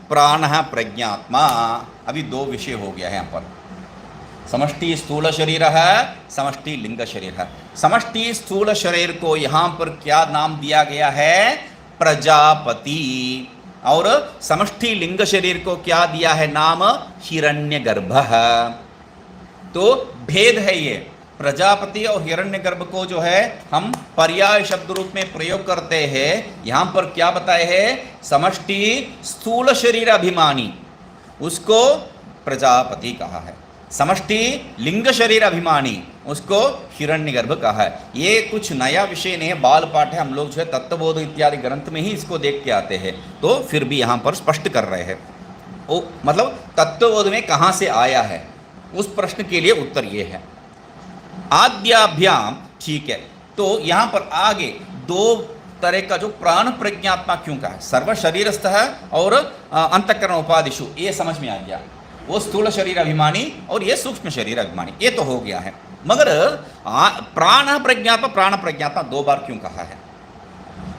प्राण प्रज्ञात्मा। अभी दो विषय हो गया है यहाँ पर। समष्टि स्थूल शरीर है, समष्टि लिंग शरीर है। समष्टि स्थूल शरीर को यहाँ पर क्या नाम दिया गया है? प्रजापति। और समष्टि लिंग शरीर को क्या दिया है नाम? हिरण्यगर्भ। तो भेद है ये। प्रजापति और हिरण्यगर्भ को जो है हम पर्याय शब्द रूप में प्रयोग करते हैं। यहाँ पर क्या बताए हैं? समष्टि स्थूल शरीर अभिमानी, उसको प्रजापति कहा है। समष्टि लिंग शरीर अभिमानी, उसको हिरण्यगर्भ कहा है। ये कुछ नया विषय नहीं है, बाल पाठ है। हम लोग जो है तत्वबोध इत्यादि ग्रंथ में ही इसको देख के आते हैं, तो फिर भी यहाँ पर स्पष्ट कर रहे हैं। वो मतलब तत्वबोध में कहाँ से आया है, उस प्रश्न के लिए उत्तर ये है। आद्याभ्याम, ठीक है। तो यहाँ पर आगे दो तरह का जो प्राण प्रज्ञात्मा क्यों का है? सर्व शरीरस्थ है और अंतःकरण उपादिषु, ये समझ में आ गया। वो स्थूल शरीर अभिमानी और ये सूक्ष्म शरीर अभिमानी, ये तो हो गया है। मगर प्राण प्रज्ञात्मा दो बार क्यों कहा है?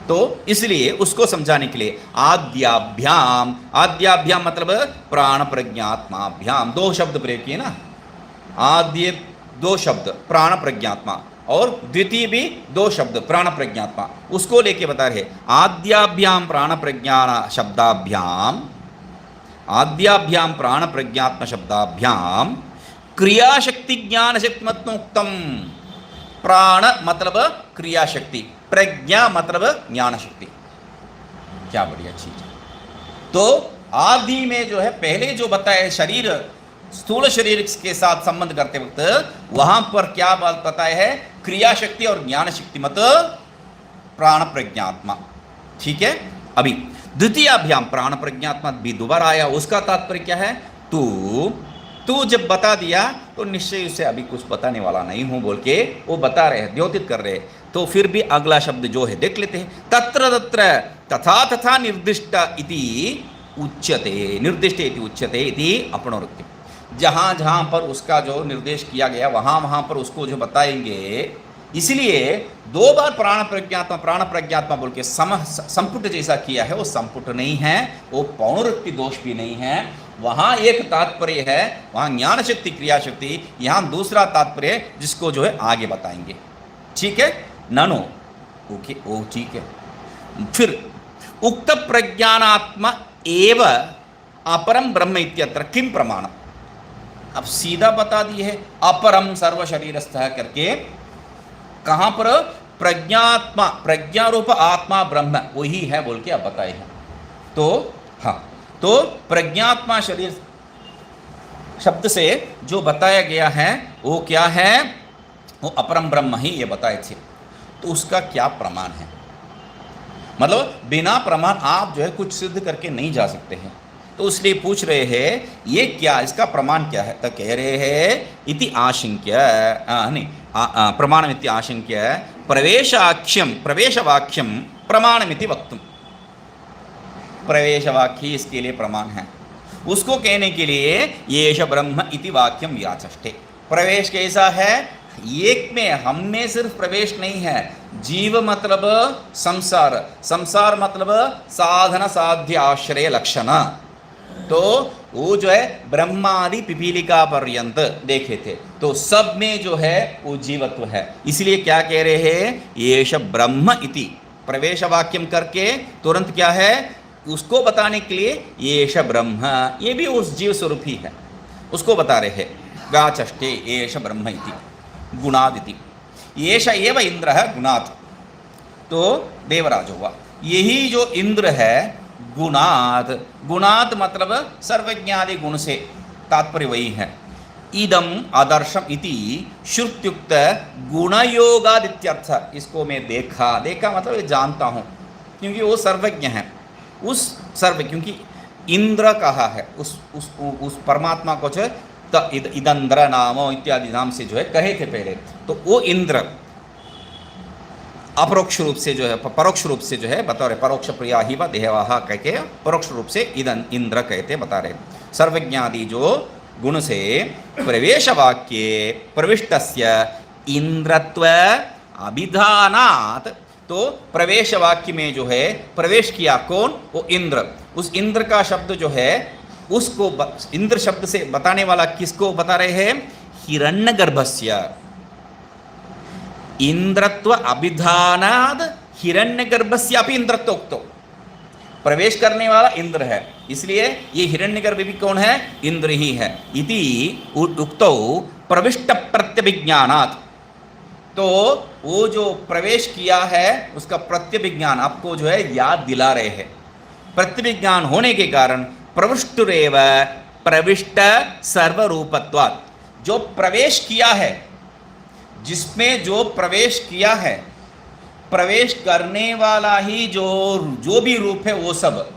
तो इसलिए उसको समझाने के लिए आद्याभ्याम, आद्याभ्याम मतलब प्राण प्रज्ञात्माभ्याम, दो शब्द प्रयोग किए ना। आद्य दो शब्द प्राण प्रज्ञात्मा, और द्वितीय भी दो शब्द प्राण प्रज्ञात्मा, उसको लेके बता रहे आद्याभ्याम प्राण प्रज्ञान शब्दाभ्याम आद्याभ्याम प्राण प्रज्ञात्म शब्दाभ्याम क्रिया शक्ति ज्ञान शक्ति मतोक्तम। प्राण मतलब क्रिया शक्ति, प्रज्ञा मतलब ज्ञान शक्ति। क्या बढ़िया चीज है। तो आदि में जो है पहले जो बताया शरीर, स्थूल शरीर के साथ संबंध करते वक्त वहां पर क्या बात बताया है, क्रिया शक्ति और ज्ञान शक्ति मत प्राण प्रज्ञात्मा। ठीक है। अभी द्वितीयाभ्याम प्राण प्रज्ञात्मा भी दोबारा आया, उसका तात्पर्य क्या है, तू जब बता दिया तो निश्चय उसे अभी कुछ बताने वाला नहीं हूं बोल के वो बता रहे हैं, द्योतित कर रहे हैं। तो फिर भी अगला शब्द जो है देख लेते हैं। तत्र तत्र तथा तथा निर्दिष्ट इति उच्यते, निर्दिष्ट इति उच्यते इति अपनोक्ति। जहां जहां पर उसका जो निर्देश किया गया वहां वहां पर उसको जो बताएंगे। इसलिए दो बार प्राण प्रज्ञात्मा बोल के संपुट जैसा किया है, वो संपुट नहीं है, वो पौनरुक्ति दोष भी नहीं है। वहां एक तात्पर्य है, वहां ज्ञान शक्ति क्रिया शक्ति, यहां दूसरा तात्पर्य जिसको जो है आगे बताएंगे। ठीक है। ननो ओके, ओ ठीक है। फिर उक्त प्रज्ञानात्मा एव अपरम ब्रह्म इत्यत्र किम प्रमाण। अब सीधा बता दिए है अपरम सर्व शरीरस्थः करके, कहां पर प्रज्ञात्मा, प्रज्ञा रूप आत्मा ब्रह्म वही है बोल के अब बताए हैं। तो हाँ, तो प्रज्ञात्मा शरीर शब्द से जो बताया गया है वो क्या है, वो अपरम ब्रह्म ही ये बताए थे। तो उसका क्या प्रमाण है, मतलब बिना प्रमाण आप जो है कुछ सिद्ध करके नहीं जा सकते हैं। तो इसलिए पूछ रहे हैं ये क्या, इसका प्रमाण क्या है। तो कह रहे हैं इति आशंक्य, नहीं प्रमाणमिति आशंक्य प्रवेशवाक्यम प्रमाणमिति वक्तुम। प्रवेशवाक्य इसके लिए प्रमाण है, उसको कहने के लिए येष ब्रह्म इति वाक्यम व्याचष्टे। प्रवेश कैसा है, एक में हम में सिर्फ प्रवेश नहीं है। जीव मतलब संसार, संसार मतलब साधन साध्य आश्रय लक्षण। तो वो जो है ब्रह्मादि पिपीलिका पर्यंत देखे थे, तो सब में जो है वो जीवत्व है। इसलिए क्या कह रहे हैं, येष ब्रह्म इति प्रवेश वाक्यम करके तुरंत क्या है उसको बताने के लिए येष ब्रह्म, ये भी उस जीव स्वरूप ही है, उसको बता रहे हैं। व्याचष्टे येष ब्रह्म इति गुणादिति, येष एव इंद्र है गुणात्। तो देवराज हुआ, यही जो इंद्र है गुणात्, गुणात् मतलब सर्वज्ञादि गुण से तात्पर्य वही है। इदम आदर्शम इति श्रुत्युक्त गुणयोगादित्यर्थ। इसको मैं देखा, देखा मतलब ये जानता हूँ, क्योंकि वो सर्वज्ञ है। उस सर्व, क्योंकि इंद्र कहा है उस परमात्मा को जो इदंद्र नाम इत्यादि नाम से जो है कहे थे पहले। तो वो इंद्र अपरोक्ष रूप से जो है, परोक्ष रूप से जो है बता रहे, परोक्ष प्रिया ही व देहवाहा कह के परोक्ष रूप से इंद्र कहते बता रहे। सर्वज्ञादि जो गुण से प्रवेश वाक्ये प्रविष्टस्य इंद्रत्व अभिधानात्। तो प्रवेश वाक्य में जो है प्रवेश किया कौन, वो इंद्र। उस इंद्र का शब्द जो है उसको इंद्र शब्द से बताने वाला किसको बता रहे हैं, हिरण्यगर्भस्य। इंद्रत्व अभिधानाद हिरण्यगर्भस्य अपि इंद्रत्वोक्तो। प्रवेश करने वाला इंद्र है, इसलिए ये हिरण्यगर्भ भी कौन है, इंद्र ही है। इति उक्तो प्रविष्ट प्रत्यभिज्ञानात्। तो वो जो प्रवेश किया है उसका प्रत्यभिज्ञान आपको जो है याद दिला रहे हैं। प्रत्यभिज्ञान होने के कारण प्रविष्टुरेव प्रविष्ट सर्वरूपत्वात्। जो प्रवेश किया है, जिसमें जो प्रवेश किया है, प्रवेश करने वाला ही जो भी रूप है वो सब।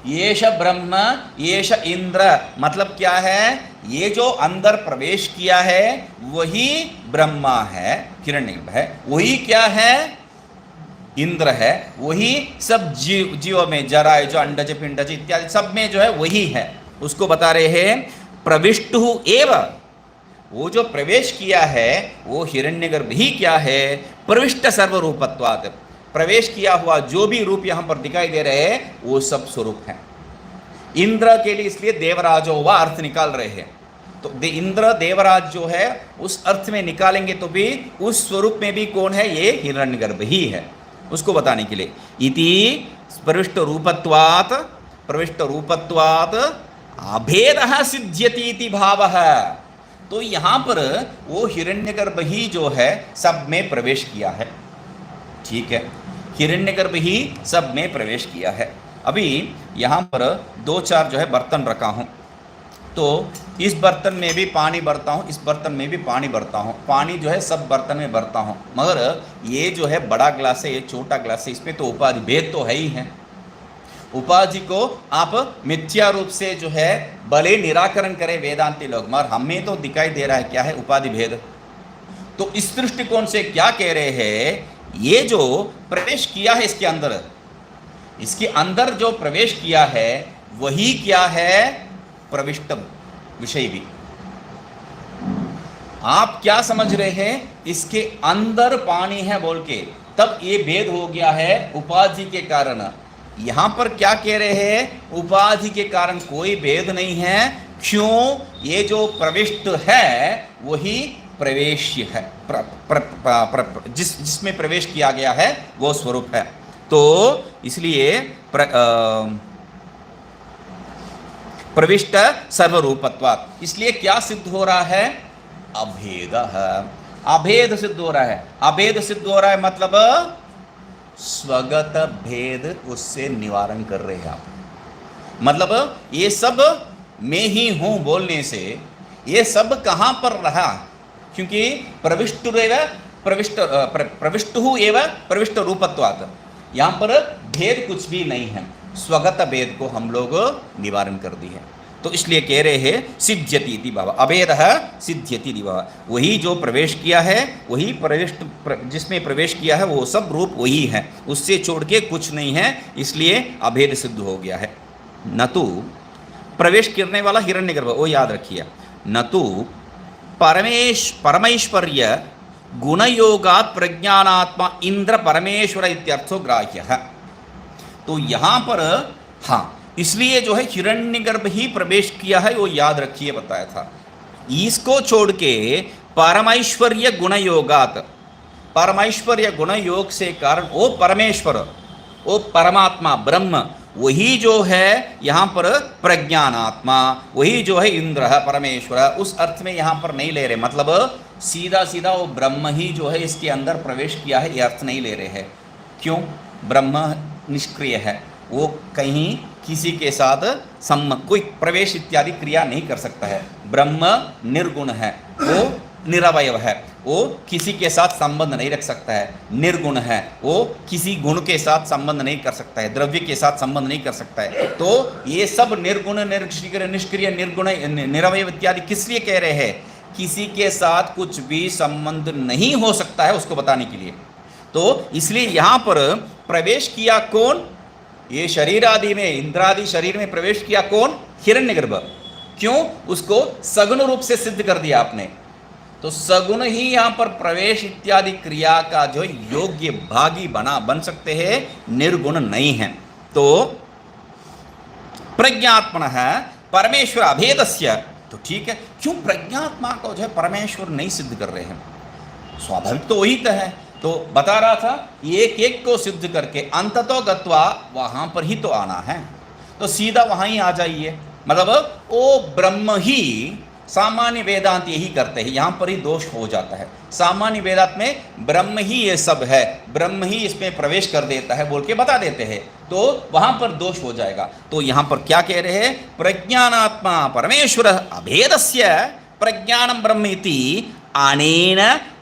येष ब्रह्म येष इंद्र मतलब क्या है, ये जो अंदर प्रवेश किया है वही ब्रह्मा है, हिरण्यगर्भ है, वही क्या है, इंद्र है। वही सब जीव में जराय जो अंडज पिंडज इत्यादि सब में जो है वही है, उसको बता रहे हैं। प्रविष्टु एव, वो जो प्रवेश किया है वो हिरण्यगर्भ ही क्या है, प्रविष्ट सर्वरूपत्वात्। प्रवेश किया हुआ जो भी रूप यहाँ पर दिखाई दे रहे हैं वो सब स्वरूप है। इंद्र के लिए इसलिए देवराजो व अर्थ निकाल रहे हैं। तो इंद्र देवराज जो है उस अर्थ में निकालेंगे तो भी उस स्वरूप में भी कौन है, ये हिरण्यगर्भ ही है, उसको बताने के लिए। इति प्रविष्ट रूपत्वात् अभेदः सिद्ध्यति इति भावः। तो यहाँ पर वो हिरण्यगर्भ ही जो है सब में प्रवेश किया है, ठीक है, हिरण्यगर्भ ही सब में प्रवेश किया है। अभी यहाँ पर 2-4 जो है बर्तन रखा हूँ, तो इस बर्तन में भी पानी भरता हूँ, इस बर्तन में भी पानी भरता हूँ, पानी जो है सब बर्तन में भरता हूँ, मगर ये जो है बड़ा ग्लास है, ये छोटा ग्लास है, इसमें तो उपाधि भेद तो है ही है। उपाधि को आप मिथ्या रूप से जो है भले निराकरण करें वेदांती लोग, मगर हमें तो दिखाई दे रहा है क्या है, उपाधि भेद। तो इस दृष्टिकोण से क्या कह रहे हैं, ये जो प्रवेश किया है इसके अंदर, इसके अंदर जो प्रवेश किया है वही क्या है, प्रविष्ट विषय भी। आप क्या समझ रहे हैं, इसके अंदर पानी है बोल के, तब ये भेद हो गया है उपाधि के कारण। यहां पर क्या कह रहे हैं, उपाधि के कारण कोई भेद नहीं है। क्यों, ये जो प्रविष्ट है वही प्रवेश्य है, जिसमें प्रवेश किया गया है वो स्वरूप है। तो इसलिए प्रविष्ट सर्वरूपत्वात्, इसलिए क्या सिद्ध हो रहा है, अभेद है, अभेद सिद्ध हो रहा है। अभेद सिद्ध हो रहा है मतलब स्वगत भेद उससे निवारण कर रहे हैं आप। मतलब ये सब मैं ही हूं बोलने से ये सब कहां पर रहा, क्योंकि प्रविष्टु एवं प्रविष्ट रूपत्वात्, यहां पर भेद कुछ भी नहीं है, स्वगत भेद को हम लोग निवारण कर दी है। तो इसलिए कह रहे हैं सिद्ध्यति इति भाव, अभेदः सिद्ध्यति इति भाव। वही जो प्रवेश किया है, वही जिसमें प्रवेश किया है वो सब रूप वही है, उससे छोड़ के कुछ नहीं है, इसलिए अभेद सिद्ध हो गया है। न तो प्रवेश करने वाला हिरण्यगर्भ, वो याद रखिए, न तो परमैश्वर्य गुणयोगात् प्रज्ञानात्मा इंद्र परमेश्वर इत्यर्थो ग्राह्यः। तो यहाँ पर हाँ, इसलिए जो है हिरण्यगर्भ ही प्रवेश किया है, वो याद रखिए, बताया था। इसको छोड़ के परमैश्वर्य गुणयोगात, परमैश्वर्य गुण योग से कारण वो परमेश्वर, वो परमात्मा ब्रह्म, वही जो है यहाँ पर प्रज्ञानात्मा, वही जो है इंद्र परमेश्वर, उस अर्थ में यहाँ पर नहीं ले रहे। मतलब सीधा सीधा वो ब्रह्म ही जो है इसके अंदर प्रवेश किया है, ये अर्थ नहीं ले रहे हैं। क्यों, ब्रह्म निष्क्रिय है, वो कहीं किसी के साथ कोई प्रवेश इत्यादि क्रिया नहीं कर सकता है। ब्रह्म निर्गुण है, वो निरवयव है, वो किसी के साथ संबंध नहीं रख सकता है। निर्गुण है, वो किसी गुण के साथ संबंध नहीं कर सकता है, द्रव्य के साथ संबंध नहीं कर सकता है। तो ये सब निर्गुण निष्क्रिय निर्गुण निरवयव इत्यादि किस लिए कह रहे हैं, किसी के साथ कुछ भी संबंध नहीं हो सकता है उसको बताने के लिए। तो इसलिए यहाँ पर प्रवेश किया कौन, ये शरीर आदि में, इंद्रादि शरीर में प्रवेश किया कौन, हिरण्यगर्भ। क्यों, उसको सगुण रूप से सिद्ध कर दिया आपने। तो सगुण ही यहाँ पर प्रवेश इत्यादि क्रिया का जो योग्य भागी बन सकते हैं, निर्गुण नहीं है। तो प्रज्ञात्मन है परमेश्वर अभेदस्य, तो ठीक है, क्यों प्रज्ञात्मा को जो है परमेश्वर नहीं सिद्ध कर रहे हैं, स्वाभाविक तो वही तो है। तो बता रहा था एक एक को सिद्ध करके अंततो गत्वा वहां पर ही तो आना है, तो सीधा वहां ही आ जाइए। मतलब वो ब्रह्म ही, सामान्य वेदांत यही करते हैं, यहाँ पर ही दोष हो जाता है। सामान्य वेदांत में ब्रह्म ही ये सब है, ब्रह्म ही इसमें प्रवेश कर देता है बोल के बता देते हैं, तो वहां पर दोष हो जाएगा। तो यहाँ पर क्या कह रहे हैं, प्रज्ञानात्मा परमेश्वर अभेदस्य प्रज्ञानम ब्रह्म इति अनेन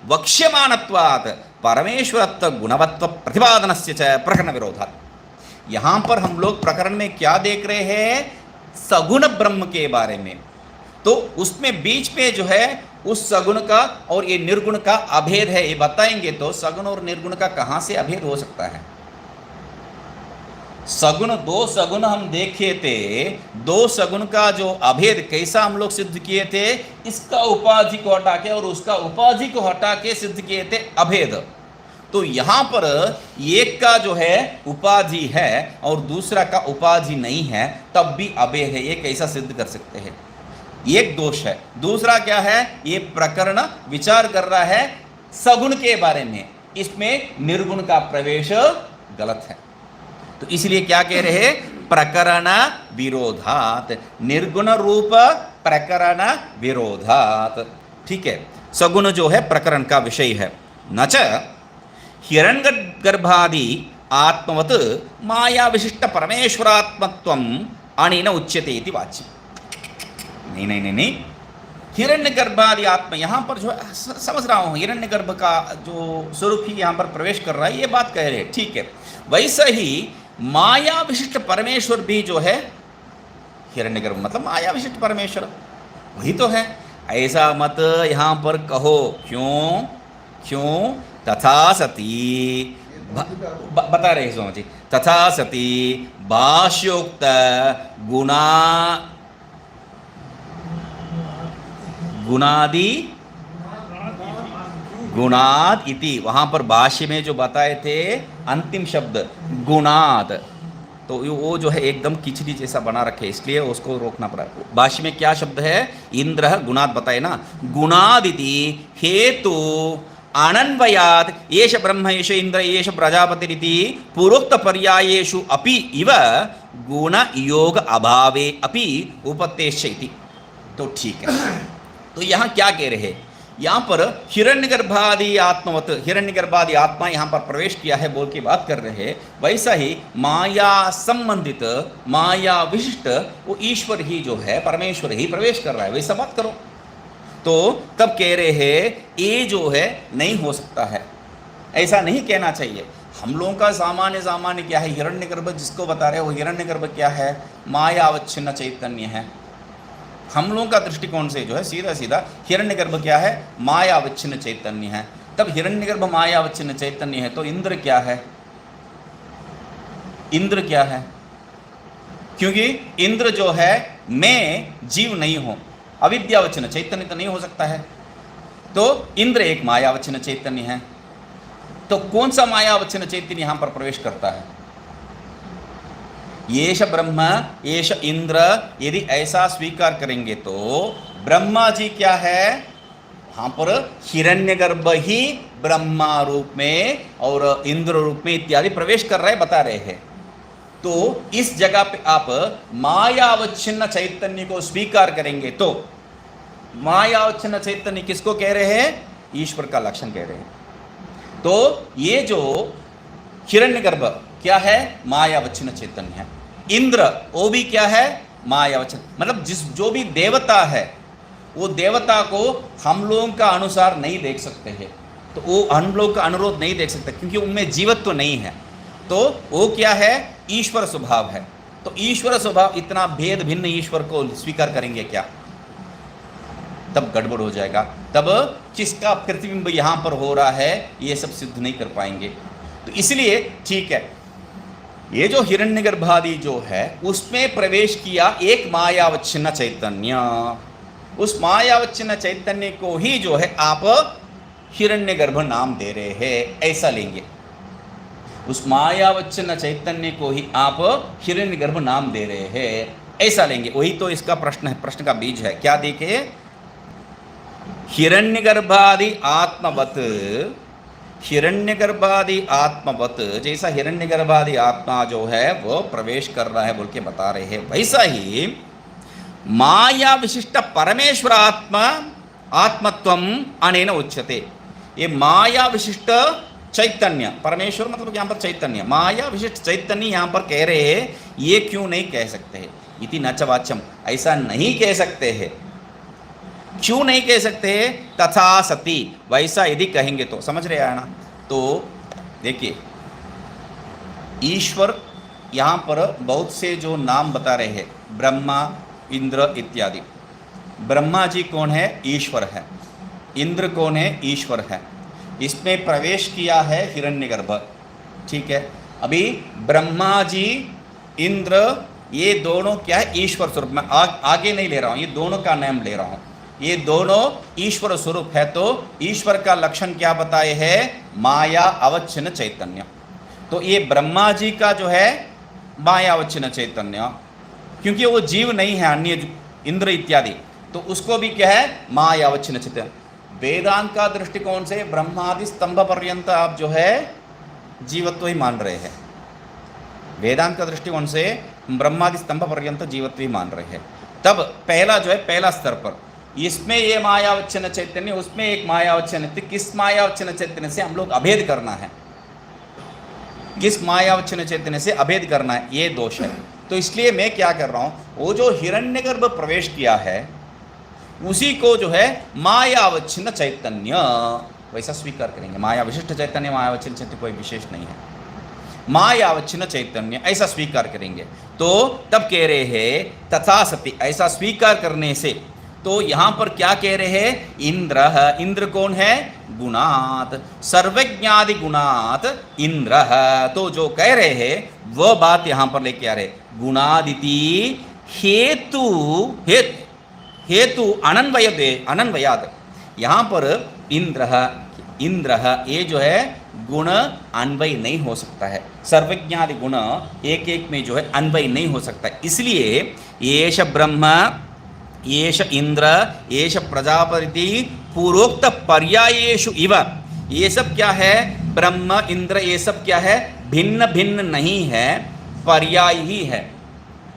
वक्ष्यमानत्वात् परमेश्वरत्व गुणवत्व प्रतिपादनस्य च प्रकरण विरोधात्। यहाँ पर हम लोग प्रकरण में क्या देख रहे हैं, सगुण ब्रह्म के बारे में। तो उसमें बीच में जो है उस सगुण का और ये निर्गुण का अभेद है, ये बताएंगे। तो सगुण और निर्गुण का कहाँ से अभेद हो सकता है, सगुण, दो सगुण हम देखे थे, दो सगुण का जो अभेद कैसा हम लोग सिद्ध किए थे, इसका उपाधि को हटा के और उसका उपाधि को हटा के सिद्ध किए थे अभेद। तो यहाँ पर एक का जो है उपाधि है और दूसरा का उपाधि नहीं है, तब भी अभेद है, ये कैसा सिद्ध कर सकते हैं, एक दोष है। दूसरा क्या है, ये प्रकरण विचार कर रहा है सगुण के बारे में, इसमें निर्गुण का प्रवेश गलत है। तो इसलिए क्या कह रहे हैं, प्रकरण विरोधात, निर्गुण रूप प्रकरण विरोधात। ठीक है, सगुण जो है प्रकरण का विषय है। न च हिरण्यगर्भादि आत्मवत् माया विशिष्ट परमेश्वरात्मत्वम् अनेन उच्यते इति वाच्यम्। नहीं नहीं नहीं नहीं, हिरण्यगर्भादि आत्मा यहाँ पर जो है समझ रहा हूँ, हिरण्यगर्भ का जो स्वरूप ही यहाँ पर प्रवेश कर रहा है, ये बात कह रहे हैं, ठीक है। वैसा ही माया विशिष्ट परमेश्वर भी जो है हिरण्यगर्भ मतलब माया विशिष्ट परमेश्वर वही तो है। ऐसा मत यहाँ पर कहो, क्यों क्यों? तथा सती बता रहे स्वामी जी, तथा सती भाष्योक्त गुणा गुणादि गुणाद इति, वहां पर भाष्य में जो बताए थे अंतिम शब्द गुणाद, तो वो जो है एकदम खिचड़ी जैसा बना रखे, इसलिए उसको रोकना पड़ा। भाष्य में क्या शब्द है? इंद्र गुणाद बताए ना, गुणादिति हेतु अनन्वयात् एष ब्रह्म एष इंद्र एष प्रजापतिरिति पूर्वोक्त पर्यायेषु अपि इव गुण योग अभावे अपि उपतेष्यति। तो ठीक है, तो यहाँ क्या कह रहे हैं? यहाँ पर हिरण्यगर्भादि आत्मवत, हिरण्यगर्भादि आत्मा यहाँ पर प्रवेश किया है बोल के बात कर रहे हैं। वैसा ही माया संबंधित माया विशिष्ट वो ईश्वर ही जो है परमेश्वर ही प्रवेश कर रहा है, वैसा बात करो। तो तब कह रहे हैं ये जो है नहीं हो सकता है, ऐसा नहीं कहना चाहिए। हम लोगों का सामान्य क्या है? हिरण्यगर्भ जिसको बता रहे हो, हिरण्यगर्भ क्या है? माया अवच्छिन्न चैतन्य है। हम लोगों का दृष्टिकोण से जो है सीधा सीधा हिरण्यगर्भ क्या है? माया अवच्छिन्न चैतन्य है। तब हिरण्यगर्भ माया अवच्छिन्न चैतन्य है, तो इंद्र क्या है? इंद्र क्या है? क्योंकि इंद्र जो है मैं जीव नहीं हूं, अविद्यावच्छिन्न चैतन्य तो नहीं हो सकता है, तो इंद्र एक मायावच्छिन्न चैतन्य है। तो कौन सा मायावच्छिन्न चैतन्य यहां पर प्रवेश करता है? येष ब्रह्म येष इंद्र, यदि ऐसा स्वीकार करेंगे तो ब्रह्मा जी क्या है? वहां पर हिरण्यगर्भ ही ब्रह्मा रूप में और इंद्र रूप में इत्यादि प्रवेश कर रहे बता रहे हैं। तो इस जगह पे आप मायावच्छिन्न चैतन्य को स्वीकार करेंगे तो मायावच्छिन्न चैतन्य किसको कह रहे हैं? ईश्वर का लक्षण कह रहे हैं। तो ये जो हिरण्यगर्भ क्या है? मायावच्छिन्न चैतन्य है। इंद्र वो भी क्या है? मायावच्छिन्न, मतलब जो भी देवता है वो देवता को हम लोगों का अनुसार नहीं देख सकते हैं, तो वो हम लोग का अनुरोध नहीं देख सकते क्योंकि उनमें जीवत्व तो नहीं है। तो वो क्या है? ईश्वर स्वभाव है। तो ईश्वर स्वभाव, इतना भेद भिन्न ईश्वर को स्वीकार करेंगे क्या? तब गड़बड़ हो जाएगा। तब किसका प्रतिबिंब यहां पर हो रहा है ये सब सिद्ध नहीं कर पाएंगे। तो इसलिए ठीक है, ये जो हिरण्यगर्भादि जो है उसमें प्रवेश किया एक मायावच्छिन्न चैतन्य, उस मायावच्छिन्न चैतन्य को ही जो है आप हिरण्यगर्भ नाम दे रहे हैं, ऐसा लेंगे। उस मायावच्छिन्न चैतन्य को ही आप हिरण्यगर्भ नाम दे रहे हैं, ऐसा लेंगे। वही तो इसका प्रश्न है, प्रश्न का बीज है। क्या देखे? हिरण्यगर्भादि आत्मवत, हिरण्यगर्भादि आत्मवत, जैसा हिरण्यगर्भादि आत्मा जो है वो प्रवेश कर रहा है बोल के बता रहे हैं, वैसा ही माया विशिष्ट परमेश्वर आत्मा आत्मत्वम अनेन उच्यते। ये माया विशिष्ट चैतन्य, परमेश्वर मतलब यहाँ पर चैतन्य, माया विशिष्ट चैतन्य यहाँ पर कह रहे हैं, ये क्यों नहीं कह सकते हैं? इति न च वाच्यम, ऐसा नहीं कह सकते हैं। क्यों नहीं कह सकते? तथा सती, वैसा यदि कहेंगे तो, समझ रहे हैं ना? तो देखिए, ईश्वर यहाँ पर बहुत से जो नाम बता रहे हैं, ब्रह्मा इंद्र इत्यादि। ब्रह्मा जी कौन है? ईश्वर है। इंद्र कौन है? ईश्वर है। इसमें प्रवेश किया है हिरण्यगर्भ, ठीक है। अभी ब्रह्मा जी इंद्र ये दोनों क्या है? ईश्वर स्वरूप। मैं आगे नहीं ले रहा हूँ, ये दोनों का नाम ले रहा हूँ। ये दोनों ईश्वर स्वरूप है। तो ईश्वर का लक्षण क्या बताए है? माया अवच्छिन्न चैतन्य। तो ये ब्रह्मा जी का जो है माया अवच्छिन्न चैतन्य, क्योंकि वो जीव नहीं है, अन्य इंद्र इत्यादि, तो उसको भी क्या है? माया अवच्छिन्न चैतन्य। वेदांत का दृष्टिकोण से ब्रह्मादि स्तंभ पर्यंत आप जो है जीवत्व ही मान रहे हैं। वेदांत का दृष्टिकोण से ब्रह्मादि स्तंभ पर्यंत जीवत्व ही मान रहे हैं। तब पहला जो है, पहला स्तर पर इसमें ये मायावच्छिन्न चैतन्य, उसमें एक मायावच्छिन्न, किस मायावच्छिन्न चैतन्य से हम लोग अभेद करना है, किस मायावच्छिन्न चैतन्य से अभेद करना है, ये दोष है। तो इसलिए मैं क्या कर रहा हूं, वो जो हिरण्यगर्भ प्रवेश किया है उसी को जो है मायावच्छिन्न चैतन्य वैसा स्वीकार करेंगे। माया विशिष्ट चैतन्य, मायावच्छिन्न चैतन्य कोई विशेष नहीं है, मायावच्छिन्न चैतन्य ऐसा स्वीकार करेंगे। तो तब कह रहे हैं तथा सति, ऐसा स्वीकार करने से तो यहां पर क्या कह रहे हैं, इंद्र, इंद्र कौन है, गुणात, सर्वज्ञादि गुणात इंद्र। तो जो कह रहे हैं वह बात यहां पर लेके आ रहे, गुणादिति हेतु, हेतु अनन्वयाद, यहां पर इंद्र, इंद्र ये जो है गुण अन्वय नहीं हो सकता है, सर्वज्ञादि गुण एक एक में जो है अन्वय नहीं हो सकता, इसलिए येष ब्रह्म, येष इंद्र, येष प्रजापति पूर्वोक्त पर्यायेषु इव, ये सब क्या है, ब्रह्म इंद्र ये सब क्या है, भिन्न भिन्न नहीं है, पर्याय ही है।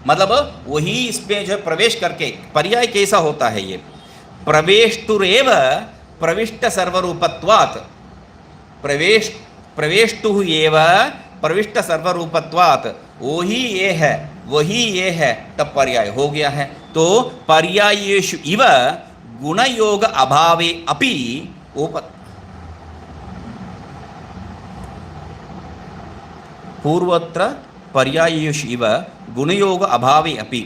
मतलब वही इसमें जो है प्रवेश करके, पर्याय कैसा होता है ये, प्रवेष्टुरेव प्रविष्ट सर्वरूपत्वात्, प्रवेष्टु एव प्रविष्ट सर्वरूपत्वात्, वही ये है, वही ये है, तब पर्याय हो गया है। तो पर्यायेषु इव गुणयोग अभावे अपि पूर्वत्र पर्यायेषु इव गुणयोग अभावे अपि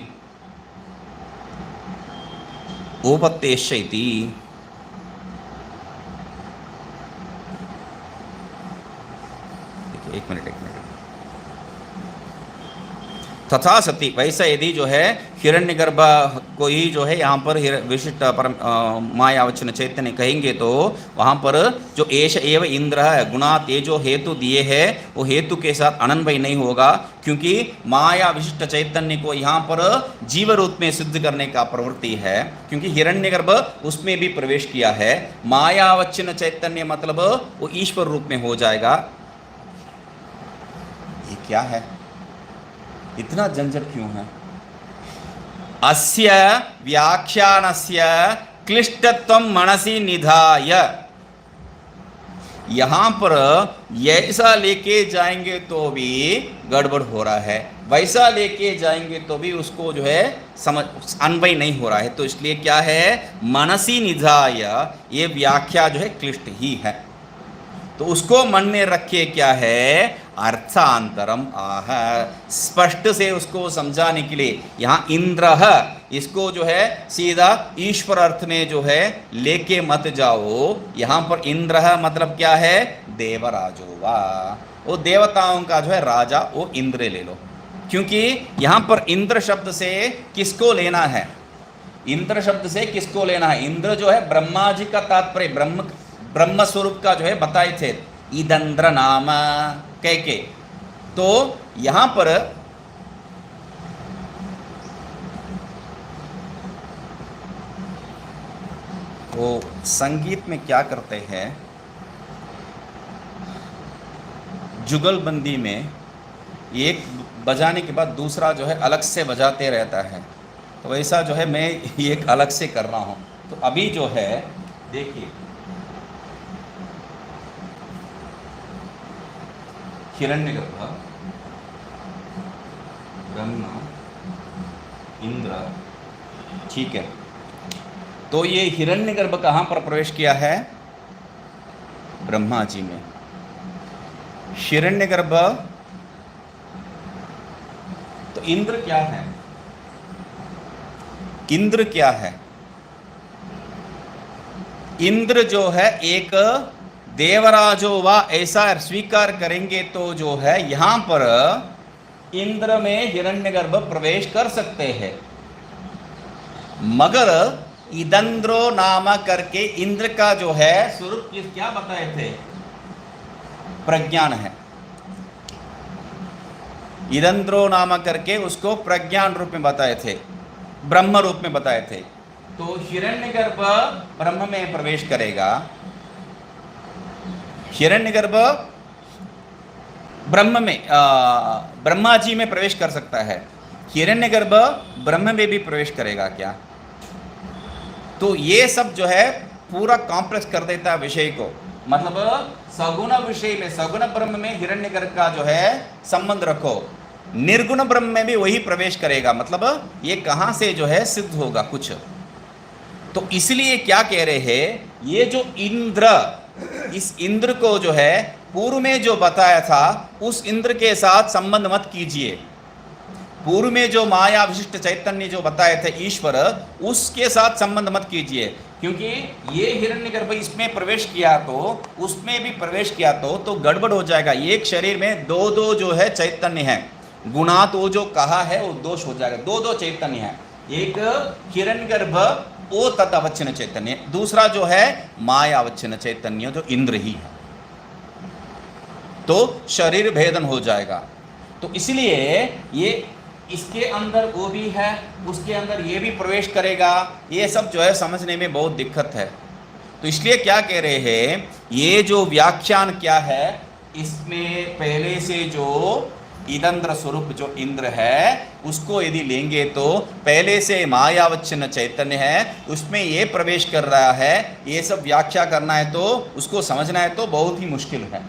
उपत्तेश्य इति। एक मिनट तथा सती, वैसा यदि जो है हिरण्यगर्भ को ही जो है यहाँ पर विशिष्ट परम मायावच्छिन्न चैतन्य कहेंगे तो वहाँ पर जो एष एव इंद्र है, गुणात ये जो हेतु दिए है वो हेतु के साथ अनन्वय नहीं होगा, क्योंकि माया विशिष्ट चैतन्य को यहाँ पर जीव रूप में सिद्ध करने का प्रवृत्ति है, क्योंकि हिरण्यगर्भ उसमें भी प्रवेश किया है। मायावच्छिन्न चैतन्य मतलब वो ईश्वर रूप में हो जाएगा। ये क्या है, इतना झंझट क्यों है? अस्य व्याख्यानस्य क्लिष्टत्वं मनसि निधाय, यहां पर ऐसा लेके जाएंगे तो भी गड़बड़ हो रहा है, वैसा लेके जाएंगे तो भी उसको जो है समझ अन्वय नहीं हो रहा है। तो इसलिए क्या है, मनसि निधाय, ये व्याख्या जो है क्लिष्ट ही है, तो उसको मन में रखे क्या है, अर्थांतरम आह, स्पष्ट से उसको समझाने के लिए यहाँ इंद्र, इसको जो है सीधा ईश्वर अर्थ में जो है लेके मत जाओ। यहाँ पर इंद्र मतलब क्या है, देवराजोवा, वो देवताओं का जो है राजा, वो इंद्र ले लो, क्योंकि यहाँ पर इंद्र शब्द से किसको लेना है, इंद्र शब्द से किसको लेना है, इंद्र जो है ब्रह्मा जी का तात्पर्य, ब्रह्म स्वरूप का जो है बताए थे, इदंद्र नाम कह के। तो यहां पर वो संगीत में क्या करते हैं, जुगलबंदी में एक बजाने के बाद दूसरा जो है अलग से बजाते रहता है, तो वैसा जो है मैं एक अलग से कर रहा हूं। तो अभी जो है देखिए, हिरण्यगर्भ, ब्रह्मा, इंद्र, ठीक है। तो ये हिरण्यगर्भ कहाँ पर प्रवेश किया है, ब्रह्मा जी में। हिरण्यगर्भ, तो इंद्र क्या है, इंद्र क्या है, इंद्र जो है एक देवराजो वा, ऐसा स्वीकार करेंगे तो जो है यहां पर इंद्र में हिरण्यगर्भ प्रवेश कर सकते हैं, मगर इदंद्रो नाम करके इंद्र का जो है स्वरूप क्या बताए थे, प्रज्ञान है। इदंद्रो नाम करके उसको प्रज्ञान रूप में बताए थे, ब्रह्म रूप में बताए थे। तो हिरण्यगर्भ ब्रह्म में प्रवेश करेगा, हिरण्यगर्भ ब्रह्म में ब्रह्मा जी में प्रवेश कर सकता है, हिरण्यगर्भ ब्रह्म में भी प्रवेश करेगा क्या? तो ये सब जो है पूरा कॉम्प्लेक्स कर देता है विषय को। मतलब सगुण विषय में, सगुण ब्रह्म में हिरण्यगर्भ का जो है संबंध रखो, निर्गुण ब्रह्म में भी वही प्रवेश करेगा। मतलब ये कहां से जो है सिद्ध होगा कुछ? तो इसलिए क्या कह रहे हैं, ये जो इंद्र, इस इंद्र को जो है पूर्व में जो बताया था उस इंद्र के साथ संबंध मत कीजिए। पूर्व में जो माया विशिष्ट चैतन्य जो बताए थे ईश्वर, उसके साथ संबंध मत कीजिए, क्योंकि ये हिरण्यगर्भ इसमें प्रवेश किया तो उसमें भी प्रवेश किया तो गड़बड़ हो जाएगा। एक शरीर में दो दो जो है चैतन्य है, गुणा तो जो कहा है वो दोष हो जाएगा। दो दो चैतन्य है, एक हिरण्यगर्भ वो तद अवच्छिन्न चैतन्य, दूसरा जो है माया अवच्छिन्न चैतन्य जो इंद्र ही है, तो शरीर भेदन हो जाएगा। तो इसलिए ये इसके अंदर वो भी है, उसके अंदर ये भी प्रवेश करेगा, ये सब जो है समझने में बहुत दिक्कत है। तो इसलिए क्या कह रहे हैं, ये जो व्याख्यान क्या है, इसमें पहले से जो इदंद्र स्वरूप जो इंद्र है उसको यदि लेंगे तो पहले से मायावच्छिन्न चैतन्य है, उसमें ये प्रवेश कर रहा है, ये सब व्याख्या करना है तो उसको समझना है तो बहुत ही मुश्किल है।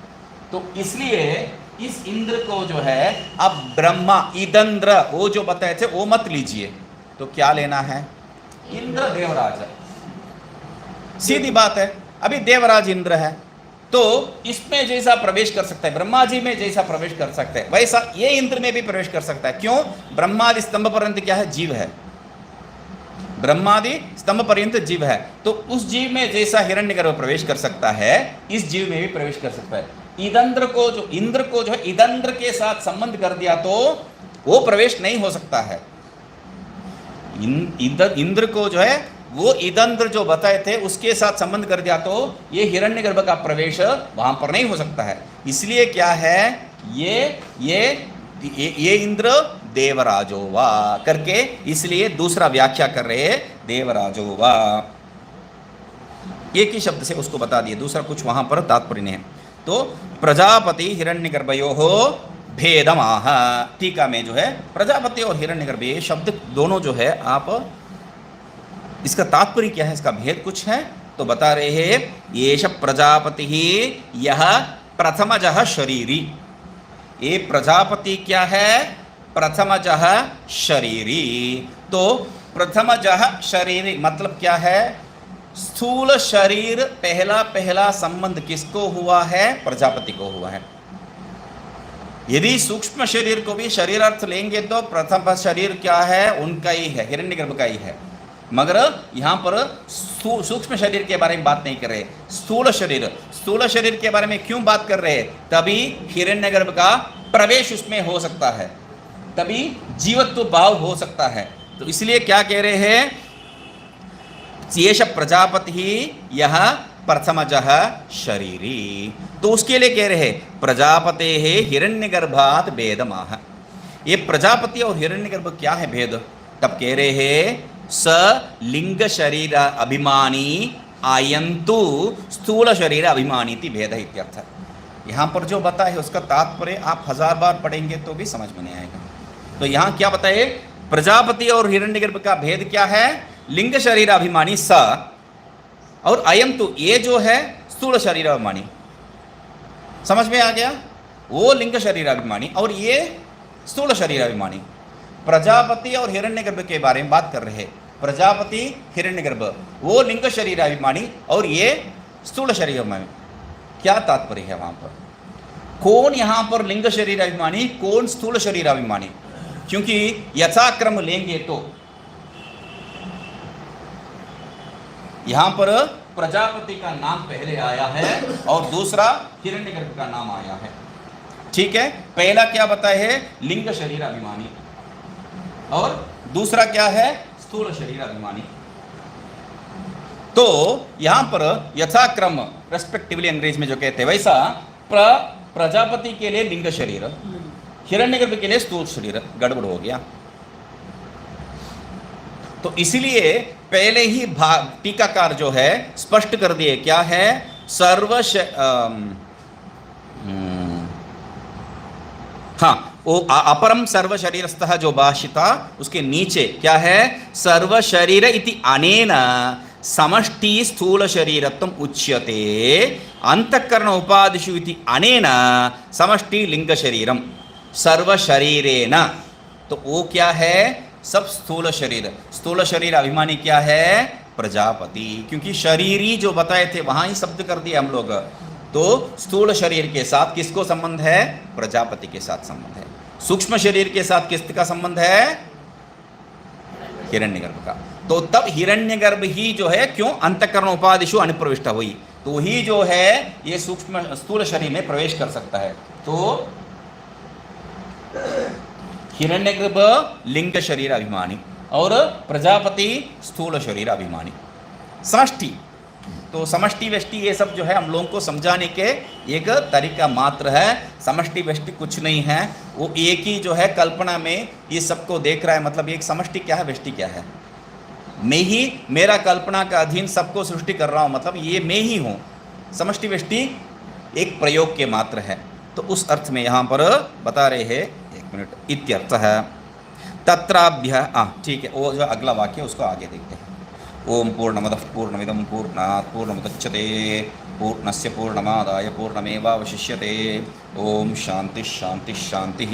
तो इसलिए इस इंद्र को जो है अब ब्रह्मा इदंद्र वो जो बताए थे वो मत लीजिए, तो क्या लेना है, इंद्र देवराज। सीधी बात है, अभी देवराज इंद्र है तो इसमें जैसा प्रवेश कर सकता है, ब्रह्मा जी में जैसा प्रवेश कर सकता है वैसा ये इंद्र में भी प्रवेश कर सकता है। क्यों? ब्रह्मादि स्तंभ पर्यंत क्या है, जीव है, ब्रह्मादि स्तंभ पर्यंत जीव है, तो उस जीव में जैसा हिरण्यगर्भ प्रवेश कर सकता है इस जीव में भी प्रवेश कर सकता है। इदंद्र को जो इंद्र को जो है इदंद्र के साथ संबंध कर दिया तो वो प्रवेश नहीं हो सकता है। इंद्र को जो है वो इदंद्र जो बताए थे उसके साथ संबंध कर दिया तो ये हिरण्यगर्भ का प्रवेश वहां पर नहीं हो सकता है। इसलिए क्या है, ये इंद्र देवराजोवा करके इसलिए दूसरा व्याख्या कर रहे हैं देवराजोवा, एक ही शब्द से उसको बता दिए, दूसरा कुछ वहां पर तात्पर्य नहीं है। तो प्रजापति हिरण्यगर्भयोः भेदमाह, टीका में जो है प्रजापति और हिरण्यगर्भ ये शब्द दोनों जो है, आप इसका तात्पर्य क्या है, इसका भेद कुछ है तो बता रहे हैं, येष प्रजापति ही यह प्रथमजः शरीरी। ये प्रजापति क्या है, प्रथमजः शरीरी। तो प्रथमजः शरीरी मतलब क्या है, स्थूल शरीर पहला पहला संबंध किसको हुआ है, प्रजापति को हुआ है। यदि सूक्ष्म शरीर को भी शरीर अर्थ लेंगे तो प्रथम शरीर क्या है, उनका ही है, हिरण्यगर्भ का ही है, मगर यहाँ पर सूक्ष्म शरीर के बारे में बात नहीं कर रहे, स्थूल शरीर के बारे में क्यों बात कर रहे हैं, तभी हिरण्यगर्भ का प्रवेश उसमें हो सकता है, तभी जीवत्व भाव हो सकता है। तो इसलिए क्या कह रहे हैं, येष प्रजापति ही यह प्रथमजः शरीरी। तो उसके लिए कह रहे हैं प्रजापते है हिरण्यगर्भात् भेदमाह। ये प्रजापति और हिरण्यगर्भ क्या है भेद, तब कह रहे हैं स लिंग शरीर अभिमानी आयंतु स्थूल शरीर अभिमानी इति भेद इत्यर्थ। यहाँ पर जो बताए है उसका तात्पर्य आप 1000 बार पढ़ेंगे तो भी समझ में नहीं आएगा। तो यहाँ क्या बताए, प्रजापति और हिरण्यगर्भ का भेद क्या है, लिंग शरीर अभिमानी स, और अयंतु ये जो है स्थूल शरीर अभिमानी। समझ में आ गया, वो लिंग शरीर अभिमानी और ये स्थूल शरीर अभिमानी। प्रजापति और हिरण्यगर्भ के बारे में बात कर रहे हैं, प्रजापति हिरण्यगर्भ वो लिंग शरीर अभिमानी और ये स्थूल शरीर अभिमानी। क्या तात्पर्य है वहां पर, कौन यहां पर लिंग शरीर अभिमानी, कौन स्थूल शरीर अभिमानी? क्योंकि यथाक्रम लेंगे तो यहां पर प्रजापति का नाम पहले आया है और दूसरा हिरण्यगर्भ का नाम आया है, ठीक है। पहला क्या बताए है, लिंग शरीर अभिमानी, और दूसरा क्या है, स्थूल शरीर अभिमानी। तो यहां पर यथाक्रम रेस्पेक्टिवली अंग्रेज में जो कहते हैं वैसा प्रजापति के लिए लिंग शरीर, हिरण्यगर्भ के लिए स्थूल शरीर, गड़बड़ हो गया। तो इसलिए पहले ही टीकाकार जो है स्पष्ट कर दिए क्या है, हाँ अपरम सर्व शरीरस्थः जो भाषिता उसके नीचे क्या है, सर्व शरीर इति अनेन समष्टि स्थूल शरीरत्वम उच्यते, अंतःकरण उपादिषु इति अनेन समष्टि लिंग शरीरम सर्व शरीरेण। तो वो क्या है, सब स्थूल शरीर, स्थूल शरीर अभिमानी क्या है, प्रजापति, क्योंकि शरीरी जो बताए थे वहां ही शब्द कर दिया हम लोग। तो स्थूल शरीर के साथ किसको संबंध है, प्रजापति के साथ संबंध है। सूक्ष्म शरीर के साथ किसका संबंध है, हिरण्यगर्भ का। तो तब हिरण्यगर्भ ही जो है क्यों अंतःकरण उपादिषु अनुप्रविष्ट हुई, तो ही जो है ये सूक्ष्म स्थूल शरीर में प्रवेश कर सकता है। तो हिरण्यगर्भ लिंग शरीर अभिमानी और प्रजापति स्थूल शरीर अभिमानी। समष्टि, तो समष्टि व्यष्टि ये सब जो है हम लोगों को समझाने के एक तरीका मात्र है। समष्टि व्यष्टि कुछ नहीं है, वो एक ही जो है कल्पना में ये सबको देख रहा है। मतलब एक समष्टि क्या है, व्यष्टि क्या है, मैं ही मेरा कल्पना का अधीन सबको सृष्टि कर रहा हूँ, मतलब ये मैं ही हूँ। समष्टि व्यष्टि एक प्रयोग के मात्र है। तो उस अर्थ में यहाँ पर बता रहे हैं, एक मिनट, इत्यर्थ है तत्राभ्य। ठीक है, वो जो अगला वाक्य उसको आगे देखते हैं। ओम पूर्णमदः पूर्णमिदं पूर्णात् पूर्णमुदच्यते पूर्णस्य पूर्णमादाय पूर्णमेवावशिष्यते। ओम शांति शांति शांति।